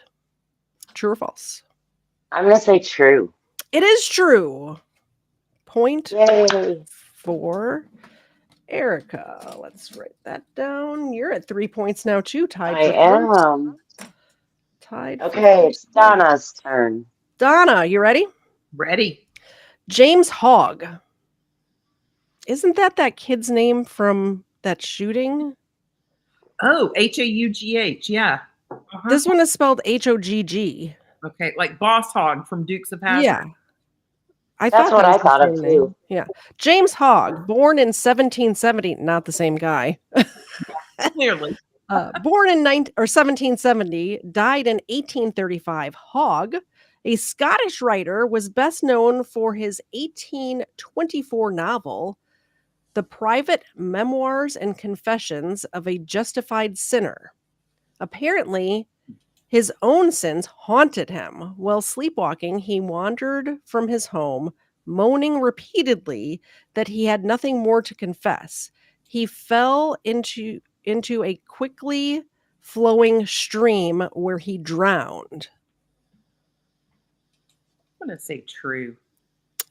True or false? I'm going to say true. It is true. Point Yay. for Erica. Let's write that down. You're at 3 points now, too. Tied. I am. Tied. Okay, it's Donna's turn. Donna, you ready? Ready. James Hogg. Isn't that kid's name from that shooting? Oh, H-A-U-G-H. Yeah. Uh-huh. This one is spelled H-O-G-G. Okay, like Boss Hogg from Dukes of Hazzard. Yeah. That's what I thought of too. Yeah. James Hogg, born in 1770, not the same guy. Clearly. Born in 1770, died in 1835. Hogg, a Scottish writer, was best known for his 1824 novel, The Private Memoirs and Confessions of a Justified Sinner. Apparently, his own sins haunted him. While sleepwalking, he wandered from his home, moaning repeatedly that he had nothing more to confess. He fell into a quickly flowing stream where he drowned. I'm going to say true.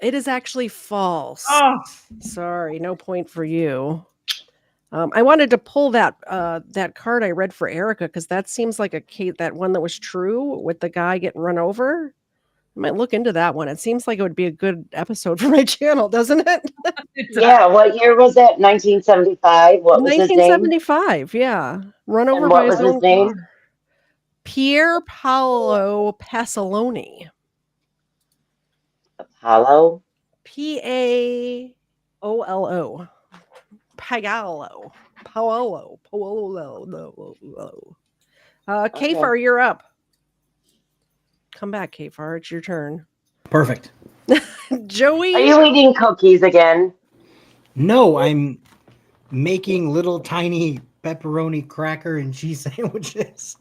It is actually false. Oh, sorry, no point for you. I wanted to pull that card I read for Erica because that seems like that one that was true with the guy getting run over. I might look into that one. It seems like it would be a good episode for my channel, doesn't it? Yeah. What year was it? 1975. What was his name? 1975. Yeah, run over by his own name? car. Pier Paolo Pasolini. Apollo. Paolo. Paolo. Kfar, you're up. Come back, Kfar. It's your turn. Perfect. Joey, Are you eating cookies again? No, I'm making little tiny pepperoni cracker and cheese sandwiches.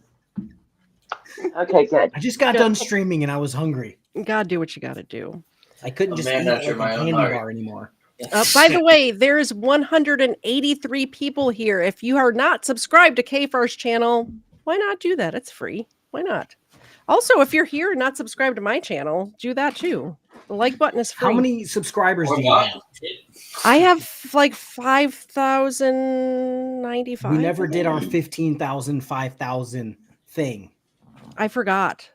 Okay, good. I just got done streaming and I was hungry. gotta do what you gotta do. I couldn't just eat like a candy bar anymore. By the way, there's 183 people here. If you are not subscribed to K-Far's channel, why not do that? It's free. Why not? Also, if you're here and not subscribed to my channel, do that too. The like button is free. How many subscribers do you have? I have like 5,095. We never did our 15,000, 5,000 thing. I forgot.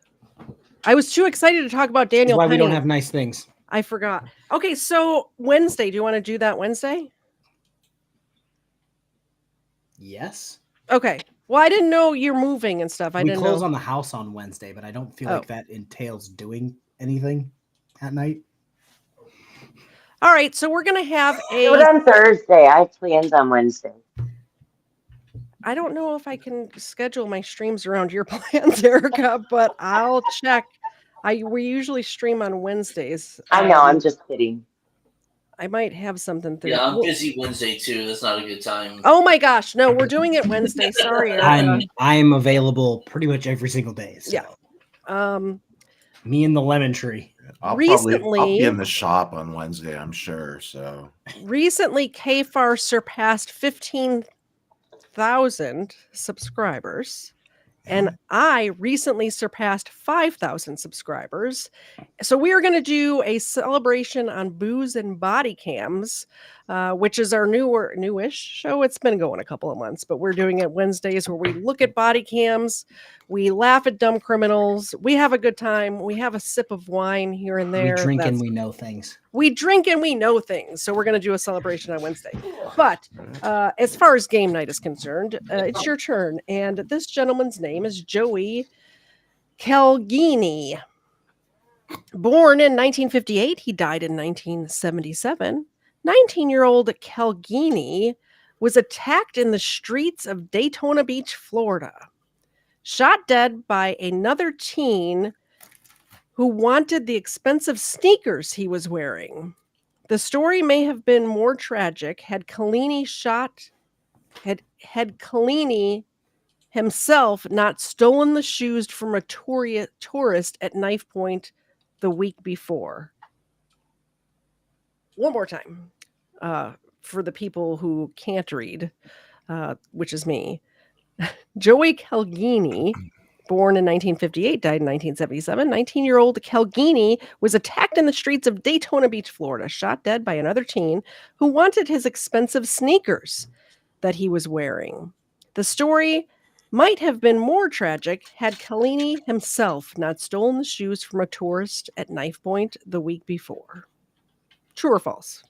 I was too excited to talk about Daniel That's why Penny. we don't have nice things. I forgot. Okay, so Wednesday. Do you want to do that Wednesday? Yes. Okay. Well, I didn't know you're moving and stuff. We close on the house on Wednesday, but I don't feel like that entails doing anything at night. All right, so we're gonna have Do it on Thursday. I have plans on Wednesday. I don't know if I can schedule my streams around your plans, Erica, but I'll check. We usually stream on Wednesdays. I know. I'm just kidding. I might have something. Yeah, I'm busy Wednesday too. That's not a good time. Oh my gosh, no, we're doing it Wednesday. Sorry, Erica. I'm available pretty much every single day. So. Yeah. Me and the lemon tree. I'll be in the shop on Wednesday, I'm sure. So recently, K-Far surpassed 15,000 subscribers. And I recently surpassed 5,000 subscribers. So we are going to do a celebration on booze and body cams, which is our newish show. It's been going a couple of months, but we're doing it Wednesdays where we look at body cams. We laugh at dumb criminals. We have a good time. We have a sip of wine here and there. We drink and we know things. We drink and we know things. So we're going to do a celebration on Wednesday. But as far as game night is concerned, it's your turn. And this gentleman's name is Joey Kelgini. Born in 1958, he died in 1977. 19-year-old Kelgini was attacked in the streets of Daytona Beach, Florida. Shot dead by another teen who wanted the expensive sneakers he was wearing. The story may have been more tragic had Kellini himself not stolen the shoes from a tourist at Knife Point the week before. One more time, for the people who can't read, which is me. Joey Kelgini, born in 1958, died in 1977. 19-year-old Kelgini was attacked in the streets of Daytona Beach, Florida, shot dead by another teen who wanted his expensive sneakers that he was wearing. The story might have been more tragic had Kellini himself not stolen the shoes from a tourist at Knife Point the week before. True or false?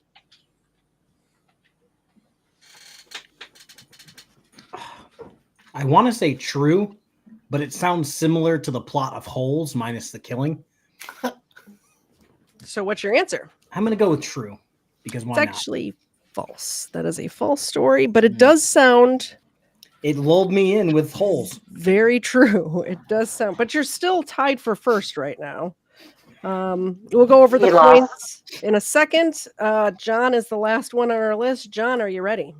I want to say true, but it sounds similar to the plot of Holes minus the killing. So what's your answer? I'm going to go with true because why not? It's actually false. That is a false story, but it does sound... It lulled me in with Holes. Very true. It does sound... But you're still tied for first right now. We'll go over the points in a second. John is the last one on our list. John, are you ready?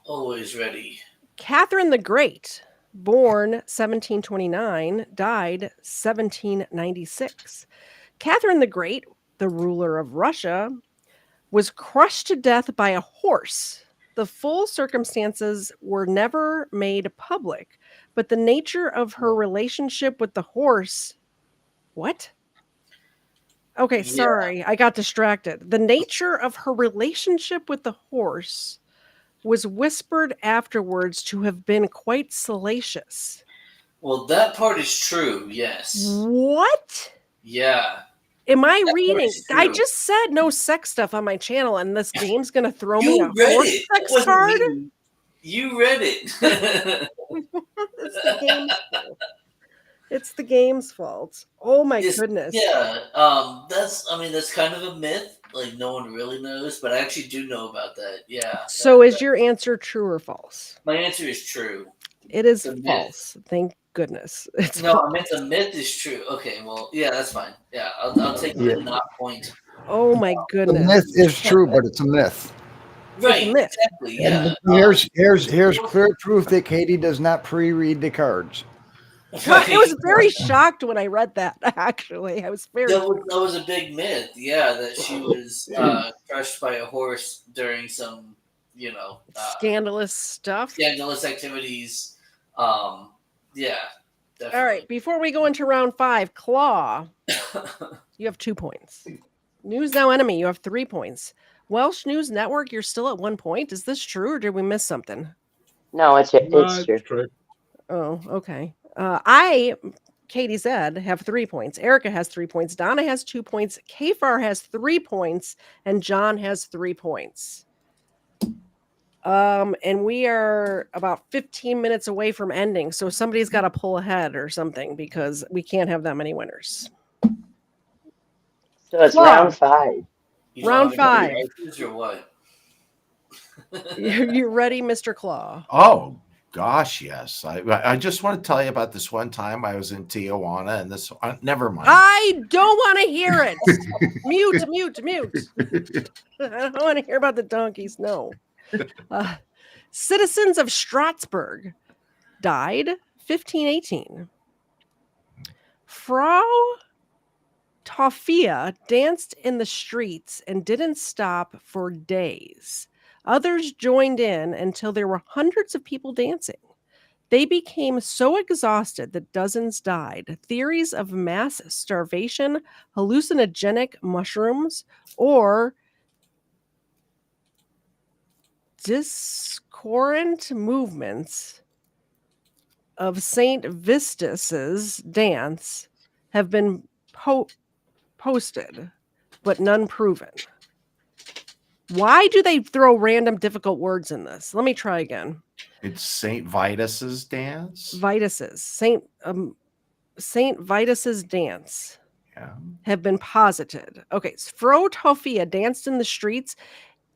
Always ready. Catherine the Great, born 1729, died 1796. Catherine the Great, the ruler of Russia, was crushed to death by a horse. The full circumstances were never made public, but the nature of her relationship with the horse... What? Okay, sorry. I got distracted. The nature of her relationship with the horse was whispered afterwards to have been quite salacious. Well, that part is true, yes. What? Yeah. Am I reading? I just said no sex stuff on my channel, and this game's going to throw me a horse sex card? You read it. It's the game's fault. It's the game's fault. Oh my goodness. Yeah. That's kind of a myth. Like no one really knows, but I actually do know about that. Yeah. So is your answer true or false? My answer is true. It is false. goodness. No, I meant the myth is true. Okay, well, yeah, that's fine. Yeah, I'll take the not point. Oh my The goodness. myth is true, but it's a myth. Right, It's a myth. exactly. Yeah. Here's clear proof that Katie does not pre-read the cards. I was very shocked when I read that. Actually, I was very. That was a big myth. Yeah, that she was crushed by a horse during some, scandalous stuff. Scandalous activities. Yeah. Definitely. All right. Before we go into round 5, Claw, you have 2 points. News Now Enemy, you have 3 points. Welsh News Network, you're still at 1 point. Is this true, or did we miss something? No, it's true. Oh, okay. Katie said, have 3 points. Erica has 3 points. Donna has 2 points. Kafar has 3 points, and John has 3 points. And we are about 15 minutes away from ending, so somebody's got to pull ahead or something because we can't have that many winners. So it's round 5. Round 5. Or what? You ready, Mr. Claw? Oh gosh, yes. I just want to tell you about this one time I was in Tijuana, and this. Never mind. I don't want to hear it. Mute. I don't want to hear about the donkeys. No. Citizens of Strasbourg died 1518. Frau Toffia danced in the streets and didn't stop for days. Others joined in until there were hundreds of people dancing. They became so exhausted that dozens died. Theories of mass starvation, hallucinogenic mushrooms, or discordant movements of St. Vistus's dance have been posted, but none proven. Why do they throw random difficult words in this? Let me try again. It's St. Vitus's dance. Saint Vitus's dance have been posited. Okay, Frau Toffia danced in the streets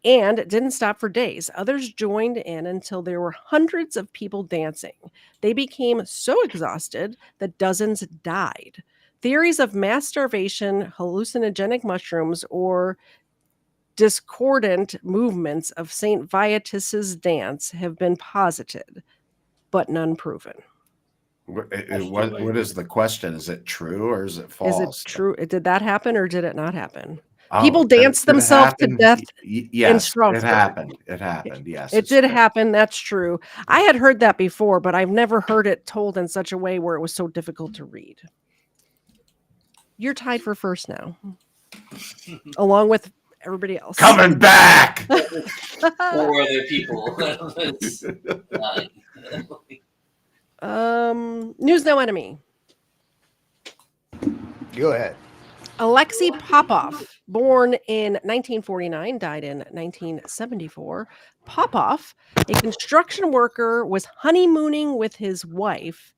and didn't stop for days. Others joined in until there were hundreds of people dancing. They became so exhausted that dozens died. Theories of mass starvation, hallucinogenic mushrooms, or discordant movements of St. Vitus's dance have been posited, but none proven. What is the question? Is it true or is it false? Is it true? Did that happen or did it not happen? People danced themselves to death. Yes, it happened. It happened. Yes, it did happen. That's true. I had heard that before, but I've never heard it told in such a way where it was so difficult to read. You're tied for first now, along with everybody else. Coming back. 4 other people. News Now Enemy. Go ahead. Alexei Popov, born in 1949, died in 1974. Popov, a construction worker, was honeymooning with his wife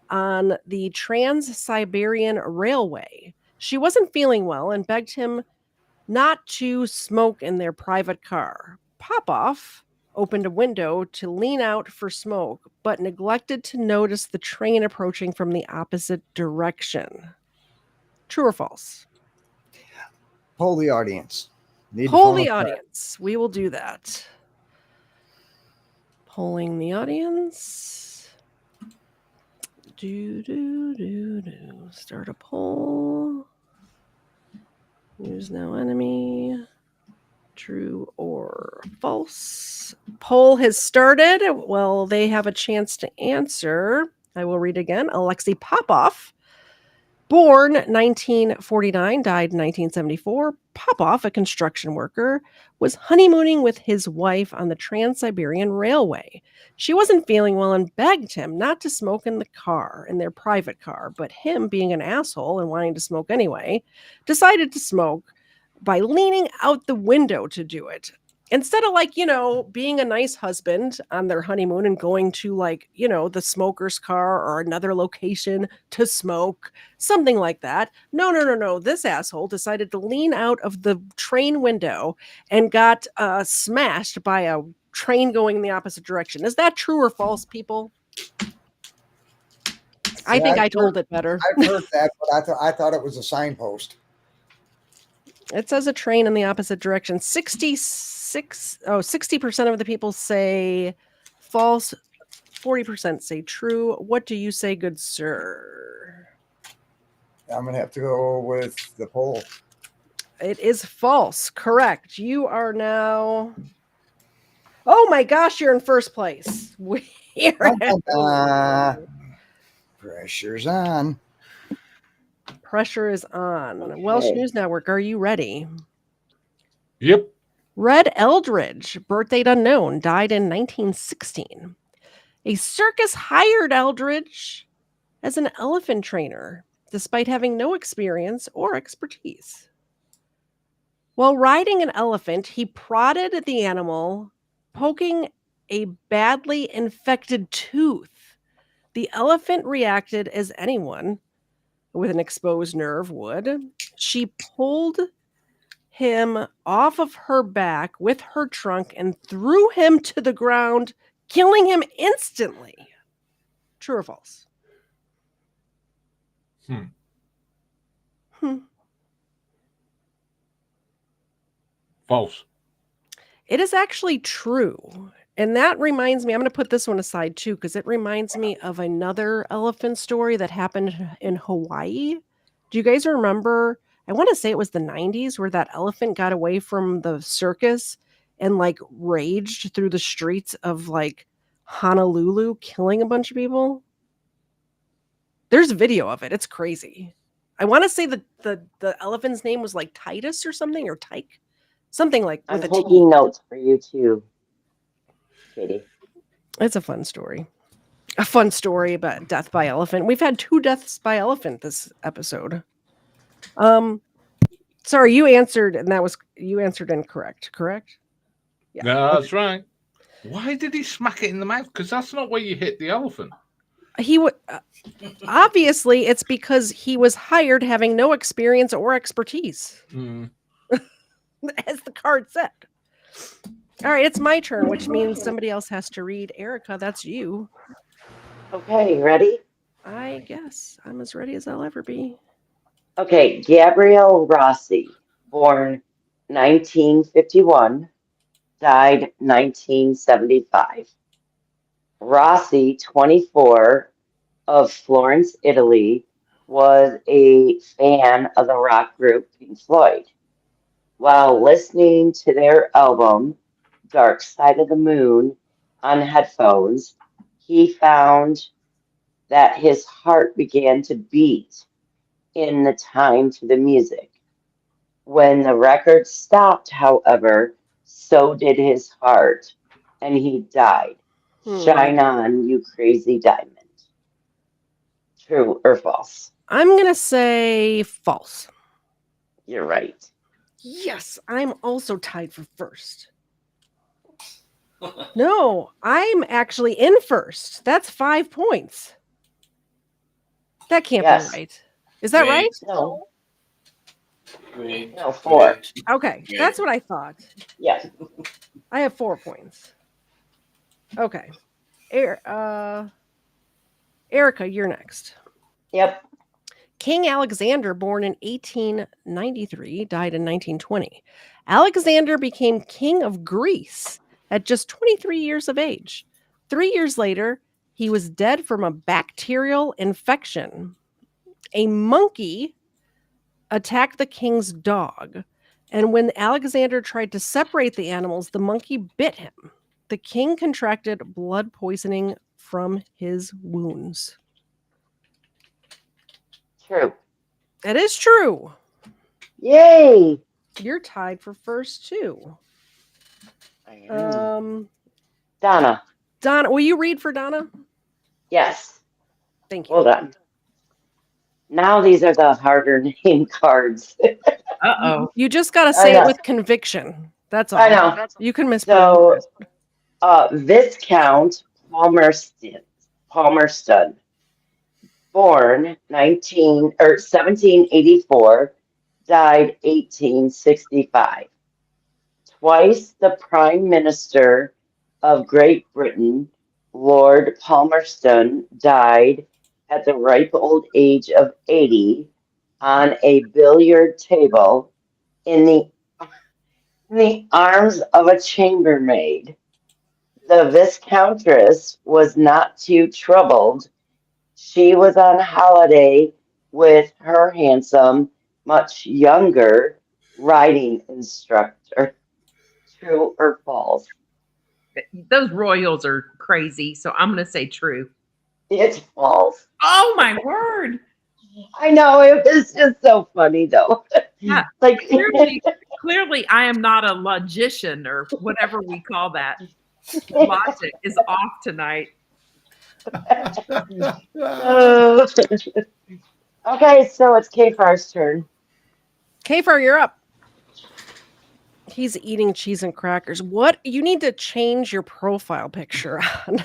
on the Trans-Siberian Railway. She wasn't feeling well and begged him not to smoke in their private car. Popov opened a window to lean out for smoke, but neglected to notice the train approaching from the opposite direction. True or false? Poll the audience. Poll the audience. We will do that. Polling the audience. Start a poll. News Now Enemy. True or false? Poll has started. Well, they have a chance to answer. I will read again. Alexei Popov, born 1949, died 1974. Popov, a construction worker, was honeymooning with his wife on the Trans-Siberian Railway. She wasn't feeling well and begged him not to smoke in the car, in their private car, but him, being an asshole and wanting to smoke anyway, decided to smoke by leaning out the window to do it. Instead of being a nice husband on their honeymoon and going to the smoker's car or another location to smoke, something like that. No. This asshole decided to lean out of the train window and got smashed by a train going in the opposite direction. Is that true or false, people? I think I told it better. I've heard that, but I thought it was a signpost. It says a train in the opposite direction. 60% of the people say false, 40% say true. What do you say, good sir? I'm going to have to go with the poll. It is false. Correct. You are now... Oh my gosh, you're in first place. Pressure's on. Pressure is on. Okay. Welsh News Network, are you ready? Yep. Red Eldridge, birth date unknown, died in 1916. A circus hired Eldridge as an elephant trainer, despite having no experience or expertise. While riding an elephant, he prodded the animal, poking a badly infected tooth. The elephant reacted as anyone with an exposed nerve would. She pulled him off of her back with her trunk and threw him to the ground, killing him instantly. True or false? False. It is actually true. And that reminds me, I'm going to put this one aside too, because it reminds me of another elephant story that happened in Hawaii. Do you guys remember? I want to say it was the 90s where that elephant got away from the circus and like raged through the streets of like Honolulu, killing a bunch of people. There's video of it. It's crazy. I want to say the elephant's name was like Titus or something, or Tyke. Something like I'm with taking notes for you too, Katie. It's a fun story. A fun story about death by elephant. We've had 2 deaths by elephant this episode. Sorry, you answered, and you answered incorrect, correct? Yeah. No, that's right. Why did he smack it in the mouth? Because that's not where you hit the elephant. He would obviously it's because he was hired having no experience or expertise. As the card said. All right, it's my turn, which means somebody else has to read. Erica, that's you. Okay, ready? I guess I'm as ready as I'll ever be. Okay, Gabrielle Rossi, born 1951, died 1975. Rossi, 24, of Florence, Italy, was a fan of the rock group Pink Floyd. While listening to their album, Dark Side of the Moon, on headphones, he found that his heart began to beat in the time to the music. When the record stopped, however, so did his heart, and he died. Shine on, you crazy diamond. True or false? I'm going to say false. You're right. Yes, I'm also tied for first. No, I'm actually in first. That's 5 points. That can't be right. Is that right? No. No, 4. Okay, that's what I thought. Yes. I have 4 points. Okay. Erica, you're next. Yep. King Alexander, born in 1893, died in 1920. Alexander became king of Greece at just 23 years of age. 3 years later, he was dead from a bacterial infection. A monkey attacked the king's dog, and when Alexander tried to separate the animals, the monkey bit him. The king contracted blood poisoning from his wounds. True. That is true. Yay! You're tied for first too. Donna. Donna, will you read for Donna? Yes. Thank you. Hold on. Now these are the harder name cards. Uh-oh. You just got to say it with conviction. That's all. I know. You can mispronounce it. Viscount Palmerston, born 1784, died 1865. Twice the Prime Minister of Great Britain, Lord Palmerston, died at the ripe old age of 80 on a billiard table in the arms of a chambermaid. The Viscountess was not too troubled. She was on holiday with her handsome, much younger riding instructor. True or false? Those royals are crazy, so I'm going to say true. It's false. Oh my word! I know, it was just so funny though. Yeah, Like clearly, I am not a logician or whatever we call that. Logic is off tonight. Okay, so it's K-Far's turn. K-Far, you're up. He's eating cheese and crackers. What? You need to change your profile picture on.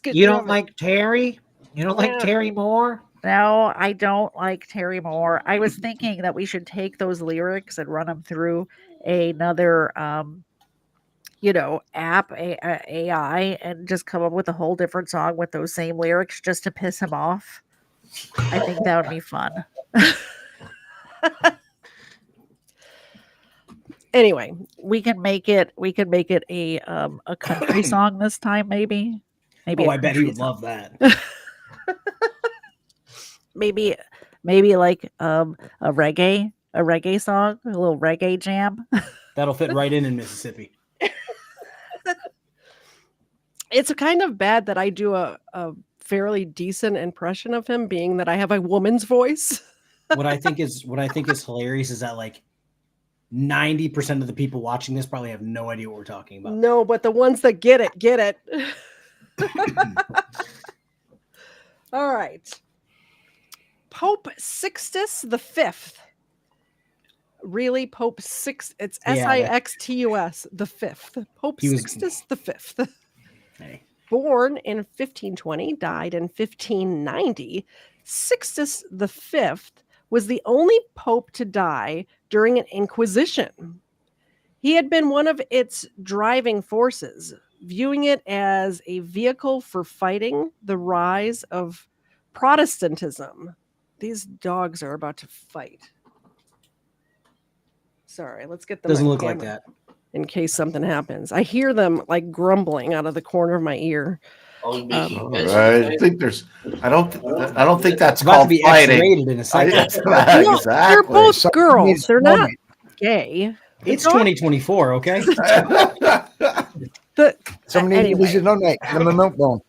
You don't like Terry? You don't like Terry Moore? No, I don't like Terry Moore. I was thinking that we should take those lyrics and run them through another, app, AI, and just come up with a whole different song with those same lyrics just to piss him off. I think that would be fun. Anyway, we can make it a country song this time, maybe. Oh, I bet he would love that. maybe like a reggae song, a little reggae jam. That'll fit right in Mississippi. It's kind of bad that I do a fairly decent impression of him, being that I have a woman's voice. What I think is hilarious is that like 90% of the people watching this probably have no idea what we're talking about. No, but the ones that get it. All right. Pope Sixtus V. Really, Pope Six? It's Sixtus the Fifth. Pope Sixtus the Fifth. Hey. Born in 1520, died in 1590. Sixtus the Fifth was the only pope to die during an inquisition. He had been one of its driving forces, viewing it as a vehicle for fighting the rise of Protestantism. These dogs are about to fight. Sorry, let's get them. Doesn't look like that. In case something happens. I hear them like grumbling out of the corner of my ear. I think there's. I don't think that's it's about called to be fighting. X-rated in a second. No, Exactly. they're both girls. They're not gay. It's 2024, okay? Somebody needs to know that. I'm a milk bone.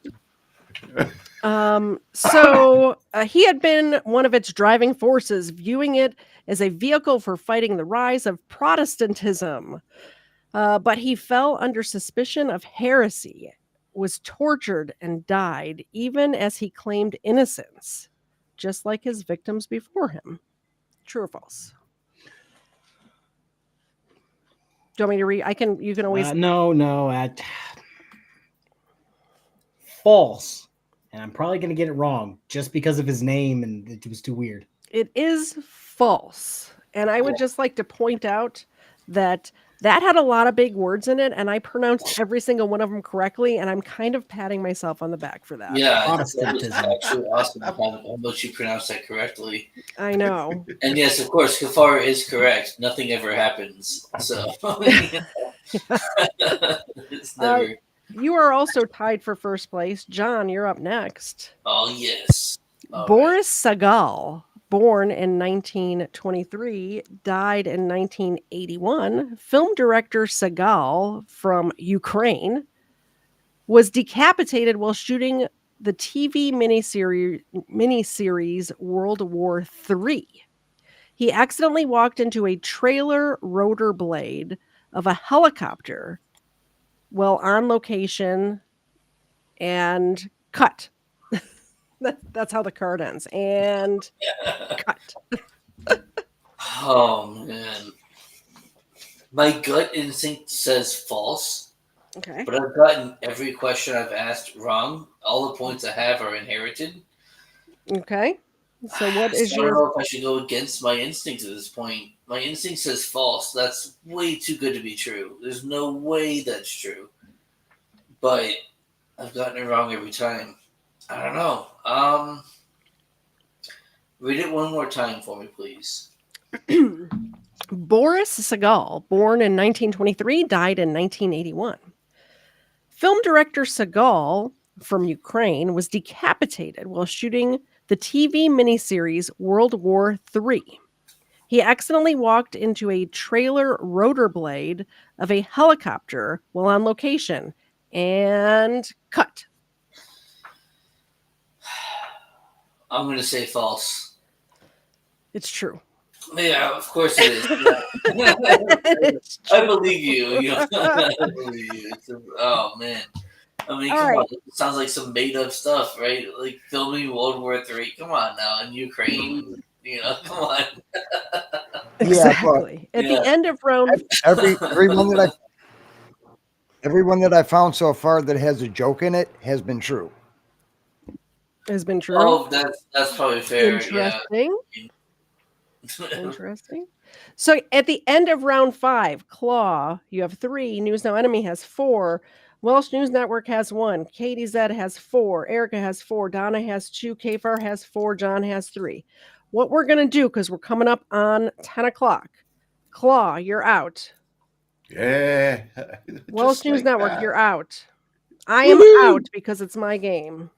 So he had been one of its driving forces, viewing it as a vehicle for fighting the rise of Protestantism. But he fell under suspicion of heresy, was tortured, and died, even as he claimed innocence, just like his victims before him. True or false? Do you want me to read? You can always. No. False. And I'm probably going to get it wrong just because of his name, and it was too weird. It is false. And I would just like to point out that had a lot of big words in it, and I pronounced every single one of them correctly, and I'm kind of patting myself on the back for that. Yeah, that was actually awesome how much you pronounced that correctly. I know. And yes, of course, Kafar is correct. Nothing ever happens. So it's never. You are also tied for first place. John, you're up next. Oh, yes. Boris Sagal, born in 1923, died in 1981. Film director Sagal from Ukraine was decapitated while shooting the TV miniseries World War III. He accidentally walked into a trailer rotor blade of a helicopter while on location and cut. That's how the card ends. And cut. Oh, man. My gut instinct says false. Okay. But I've gotten every question I've asked wrong. All the points I have are inherited. Okay. So what is I don't know if I should go against my instinct at this point. My instinct says false. That's way too good to be true. There's no way that's true. But I've gotten it wrong every time. I don't know. Read it one more time for me, please. Boris Sagal, born in 1923, died in 1981. Film director Sagal from Ukraine was decapitated while shooting the TV miniseries World War III. He accidentally walked into a trailer rotor blade of a helicopter while on location and cut. I'm going to say false. It's true. Yeah, of course it is. I believe you. I believe you. Oh, man. I mean, come on. It sounds like some made-up stuff, right? Like filming World War III. Come on now, in Ukraine. Come on. Exactly. At the end of round... Everyone that I found so far that has a joke in it has been true. Has been true? Oh, that's probably fair. Interesting. Yeah. Interesting. So at the end of round 5, Claw, you have 3. News Now Enemy has 4. Welsh News Network has 1. Katie Z has 4. Erica has 4. Donna has 2. Kfar has 4. John has 3. What we're going to do, because we're coming up on 10 o'clock, Claw, you're out. Yeah. Welsh News Network, you're out. I am out because it's my game.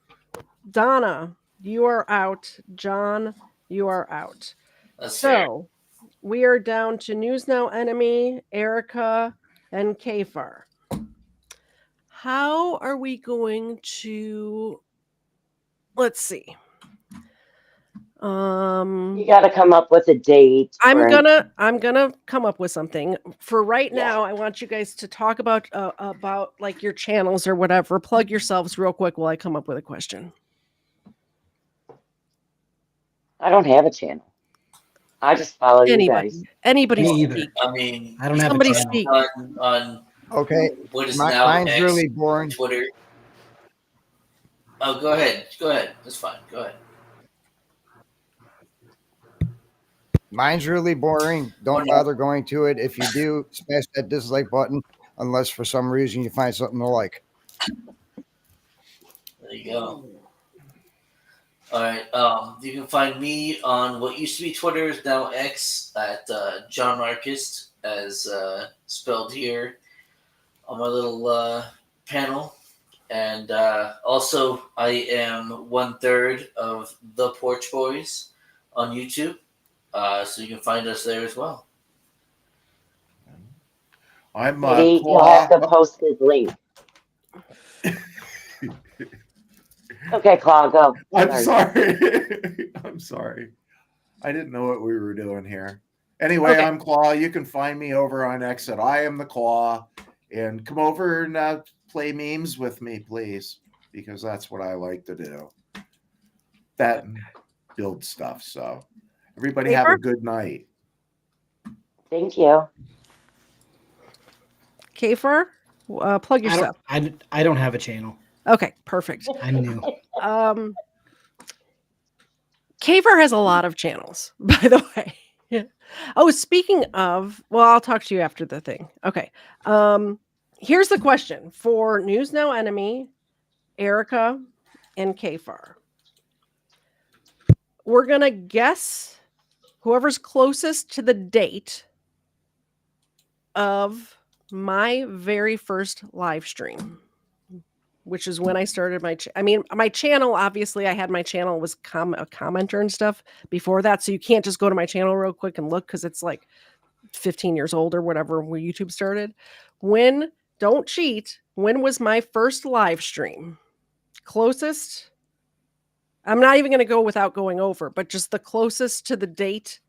Donna, you are out. John, you are out. That's fair. We are down to News Now Enemy, Erica, and Kfar. How are we going to... Let's see. You got to come up with a date. I'm gonna come up with something. For right now, I want you guys to talk about like your channels or whatever. Plug yourselves real quick while I come up with a question. I don't have a channel. I just follow you guys. Anybody speak. I mean, I don't have somebody a channel. speak. On Okay. what is now Mine's X, really boring. Twitter. Oh, go ahead. Go ahead. That's fine. Go ahead. Mine's really boring. Don't bother going to it. If you do, smash that dislike button, unless for some reason you find something to like. There you go. All right. You can find me on what used to be Twitter, is now X, at John Marcus, as spelled here on my little panel. And also, I am 1/3 of the Porch Boys on YouTube. So you can find us there as well. I'm you'll have to post his link. Okay, Claw, go. I'm sorry. I'm sorry. I didn't know what we were doing here. Anyway, I'm Claw. You can find me over on X at I Am the Claw. And come over and play memes with me, please, because that's what I like to do. That and build stuff. So everybody have a good night. Thank you. Kfar, plug yourself. I don't have a channel. Okay, perfect. I'm new. Kfar has a lot of channels, by the way. Oh, speaking of, well, I'll talk to you after the thing. Okay. Here's the question for News Now Enemy, Erica, and Kfar. We're going to guess whoever's closest to the date of my very first live stream, which is when I started my channel. Obviously, I had my channel was a commenter and stuff before that. So you can't just go to my channel real quick and look because it's like 15 years old or whatever where YouTube started. Don't cheat. When was my first live stream? Closest? I'm not even going to go without going over, but just the closest to the date,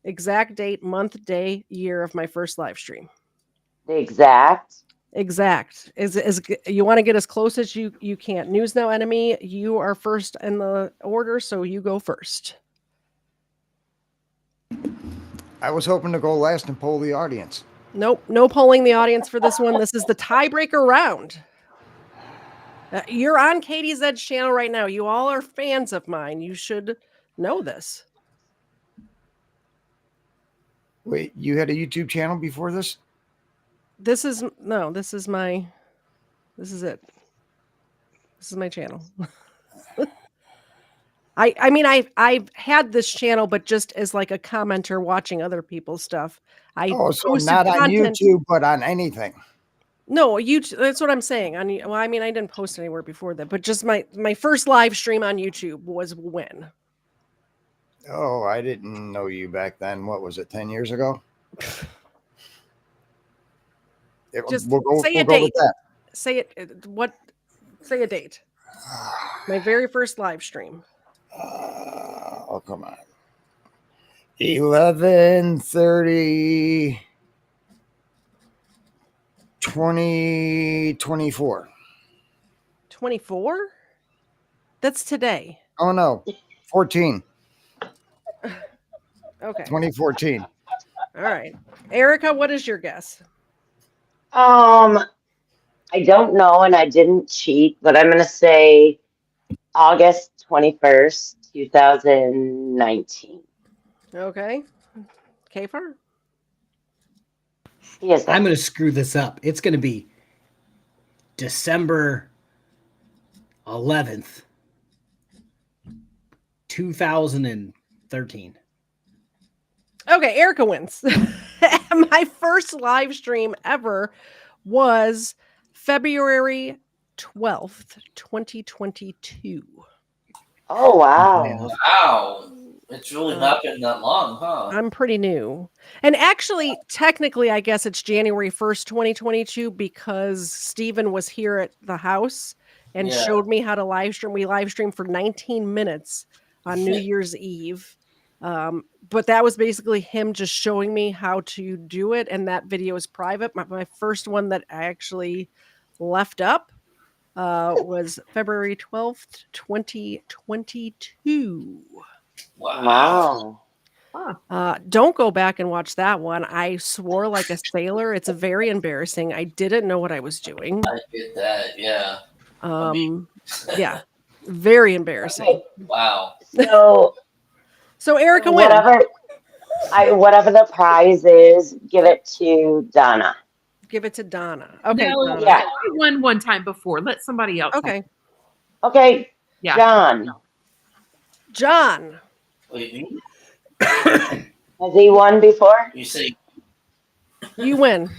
exact date, month, day, year of my first live stream. The exact? Exact. Is you want to get as close as you can. News Now Enemy, you are first in the order, so you go first. I was hoping to go last and poll the audience. Nope, no polling the audience for this one. This is the tiebreaker round. You're on Katie's Edge channel right now. You all are fans of mine. You should know this. Wait, you had a YouTube channel before this? This is it. This is my channel. I mean, I've had this channel, but just as like a commenter watching other people's stuff. So not on YouTube, but on anything. No, YouTube. That's what I'm saying. Well, I mean, I didn't post anywhere before that, but just my first live stream on YouTube was when. Oh, I didn't know you back then. What was it, 10 years ago? Just we'll say a go date. with that. Say it. What? Say a date. My very first live stream. Oh, come on. 11/30 2024. 24? That's today. Oh no, 14. Okay. 2014. All right. Erica, what is your guess? I don't know, and I didn't cheat, but I'm going to say August 21st, 2019. Okay. Kfar? Yes. I'm going to screw this up. It's going to be December 11th, 2013. Okay, Erica wins. My first live stream ever was February 12th, 2022. Oh, wow. Wow. It's really not been that long, huh? I'm pretty new. And actually, technically, I guess it's January 1st, 2022, because Steven was here at the house and showed me how to live stream. We live streamed for 19 minutes on New Year's Eve. But that was basically him just showing me how to do it. And that video is private. My first one that I actually left up was February 12th, 2022. Wow. Don't go back and watch that one. I swore like a sailor. It's very embarrassing. I didn't know what I was doing. I get that, yeah. Yeah. Very embarrassing. Okay. Wow. So Erica wins. Whatever the prize is, give it to Donna. Give it to Donna. Okay. No, Donna. Yeah. I won one time before. Let somebody else. Okay. Okay. Yeah. John. Wait, me? Has he won before? You say you win.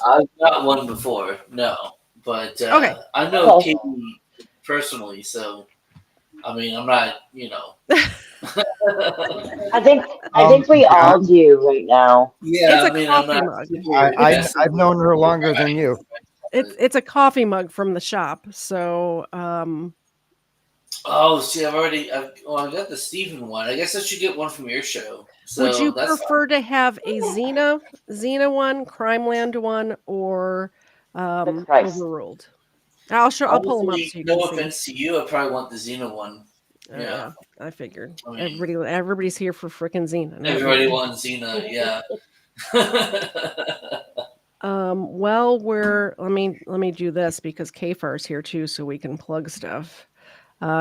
I've not won before, no. But okay. I know Katie personally, so I mean I'm not, I think we all do right now. Yeah, it's a coffee mug. I've known her longer than you. It's a coffee mug from the shop. So oh, see, I got the Steven one. I guess I should get one from your show. So would you prefer to have a Xena one, Crimeland one, or Overruled? I'll pull them up so you can see. No offense to you, I probably want the Xena one. Yeah, I figured. Everybody's here for frickin' Xena. Everybody wants Xena, yeah. Well, let me do this because Kfar's here too, so we can plug stuff.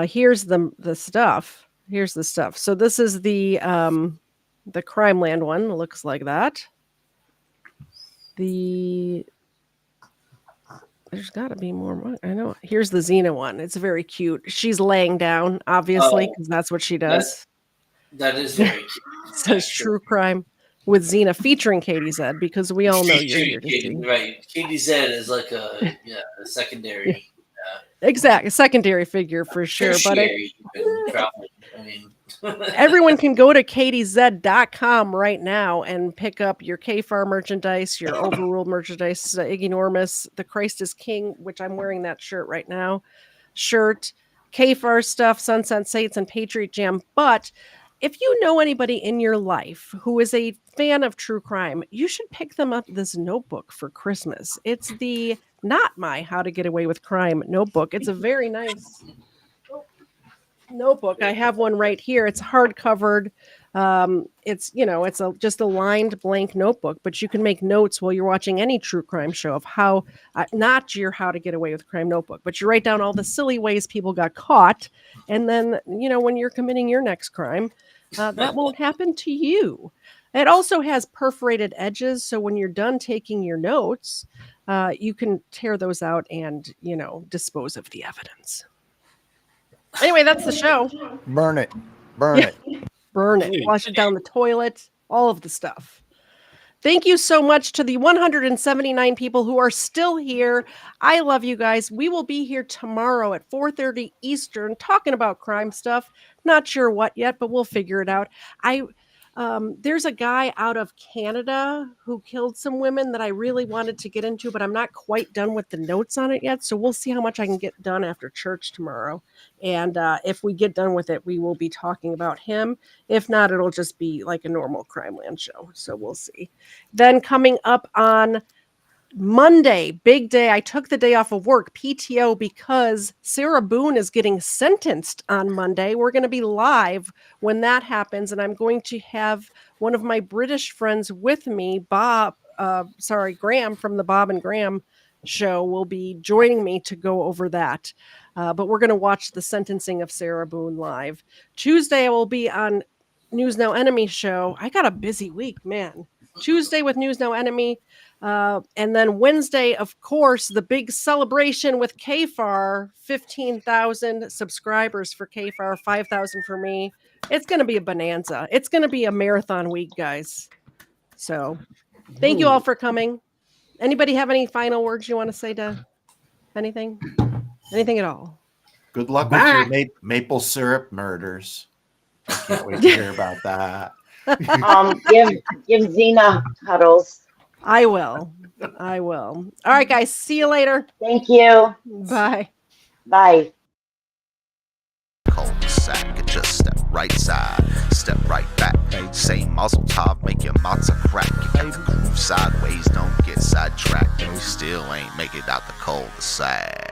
Here's the stuff. Here's the stuff. So this is the Crimeland one. It looks like that. There's got to be more. I know. Here's the Xena one. It's very cute. She's laying down, obviously, because that's what she does. That is very cute. It says True Crime with Xena featuring Katie Z, because we all know you're here to see. Right. Katie Z is like a secondary. Exactly. A secondary figure for sure. Tertiary, everyone can go to katiez.com right now and pick up your Kfar merchandise, your Overruled merchandise, Ignormus, The Christ is King, which I'm wearing that shirt right now, Kfar stuff, Sunset Saints, and Patriot Jam. But if you know anybody in your life who is a fan of true crime, you should pick them up this notebook for Christmas. It's the Not My How to Get Away with Crime notebook. It's a very nice notebook. I have one right here. It's hardcovered. It's just a lined blank notebook, but you can make notes while you're watching any true crime show of how, not your How to Get Away with Crime notebook, but you write down all the silly ways people got caught. And then, when you're committing your next crime, that won't happen to you. It also has perforated edges. So when you're done taking your notes, you can tear those out and, dispose of the evidence. Anyway, that's the show. Burn it. Burn it. Burn it. Flush it down the toilet. All of the stuff. Thank you so much to the 179 people who are still here. I love you guys. We will be here tomorrow at 4:30 Eastern talking about crime stuff. Not sure what yet, but we'll figure it out. There's a guy out of Canada who killed some women that I really wanted to get into, but I'm not quite done with the notes on it yet. So we'll see how much I can get done after church tomorrow. And if we get done with it, we will be talking about him. If not, it'll just be like a normal Crime Land show. So we'll see. Then coming up on Monday, big day. I took the day off of work, PTO, because Sarah Boone is getting sentenced on Monday. We're going to be live when that happens, and I'm going to have one of my British friends with me, Graham from the Bob and Graham show will be joining me to go over that. But we're going to watch the sentencing of Sarah Boone live. Tuesday, I will be on News Now Enemy show. I got a busy week, man. Tuesday with News Now Enemy. And then Wednesday, of course, the big celebration with KFAR, 15,000 subscribers for KFAR, 5,000 for me. It's going to be a bonanza. It's going to be a marathon week, guys. So thank you all for coming. Anybody have any final words you want to say to anything? Anything at all? Good luck with your maple syrup murders. I can't wait to hear about that. Give Xena cuddles. I will. All right, guys. See you later. Thank you. Bye. Bye. Cul-de-sac, just step right side, step right back. Same muzzle top, make your matzo crack. You got the groove sideways, don't get sidetracked. You still ain't make it out the cul-de-sac.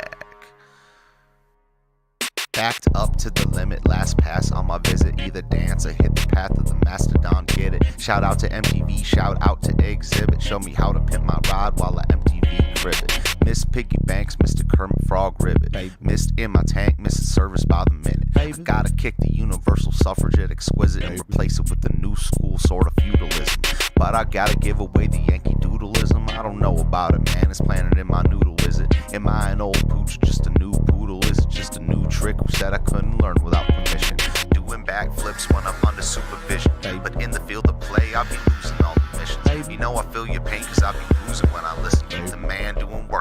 Backed up to the limit, last pass on my visit. Either dance or hit the path of the mastodon, get it. Shout out to MTV, shout out to Exhibit. Show me how to pimp my ride while I MTV crib it. Miss Piggy Banks, Mr. Kermit Frog Ribbit. Missed in my tank, missed service by the minute. I gotta kick the universal suffragette exquisite and replace it with the new school sort of feudalism. But I gotta give away the Yankee doodleism. I don't know about it, man, it's planted in my noodle, is it? Am I an old pooch, just a new poodle? Is it just a new trick? Who said I couldn't learn without permission? Doing backflips when I'm under supervision. But in the field of play, I'll be losing all the missions. You know I feel your pain cause I'll be losing when I listen. Keep the man doing work.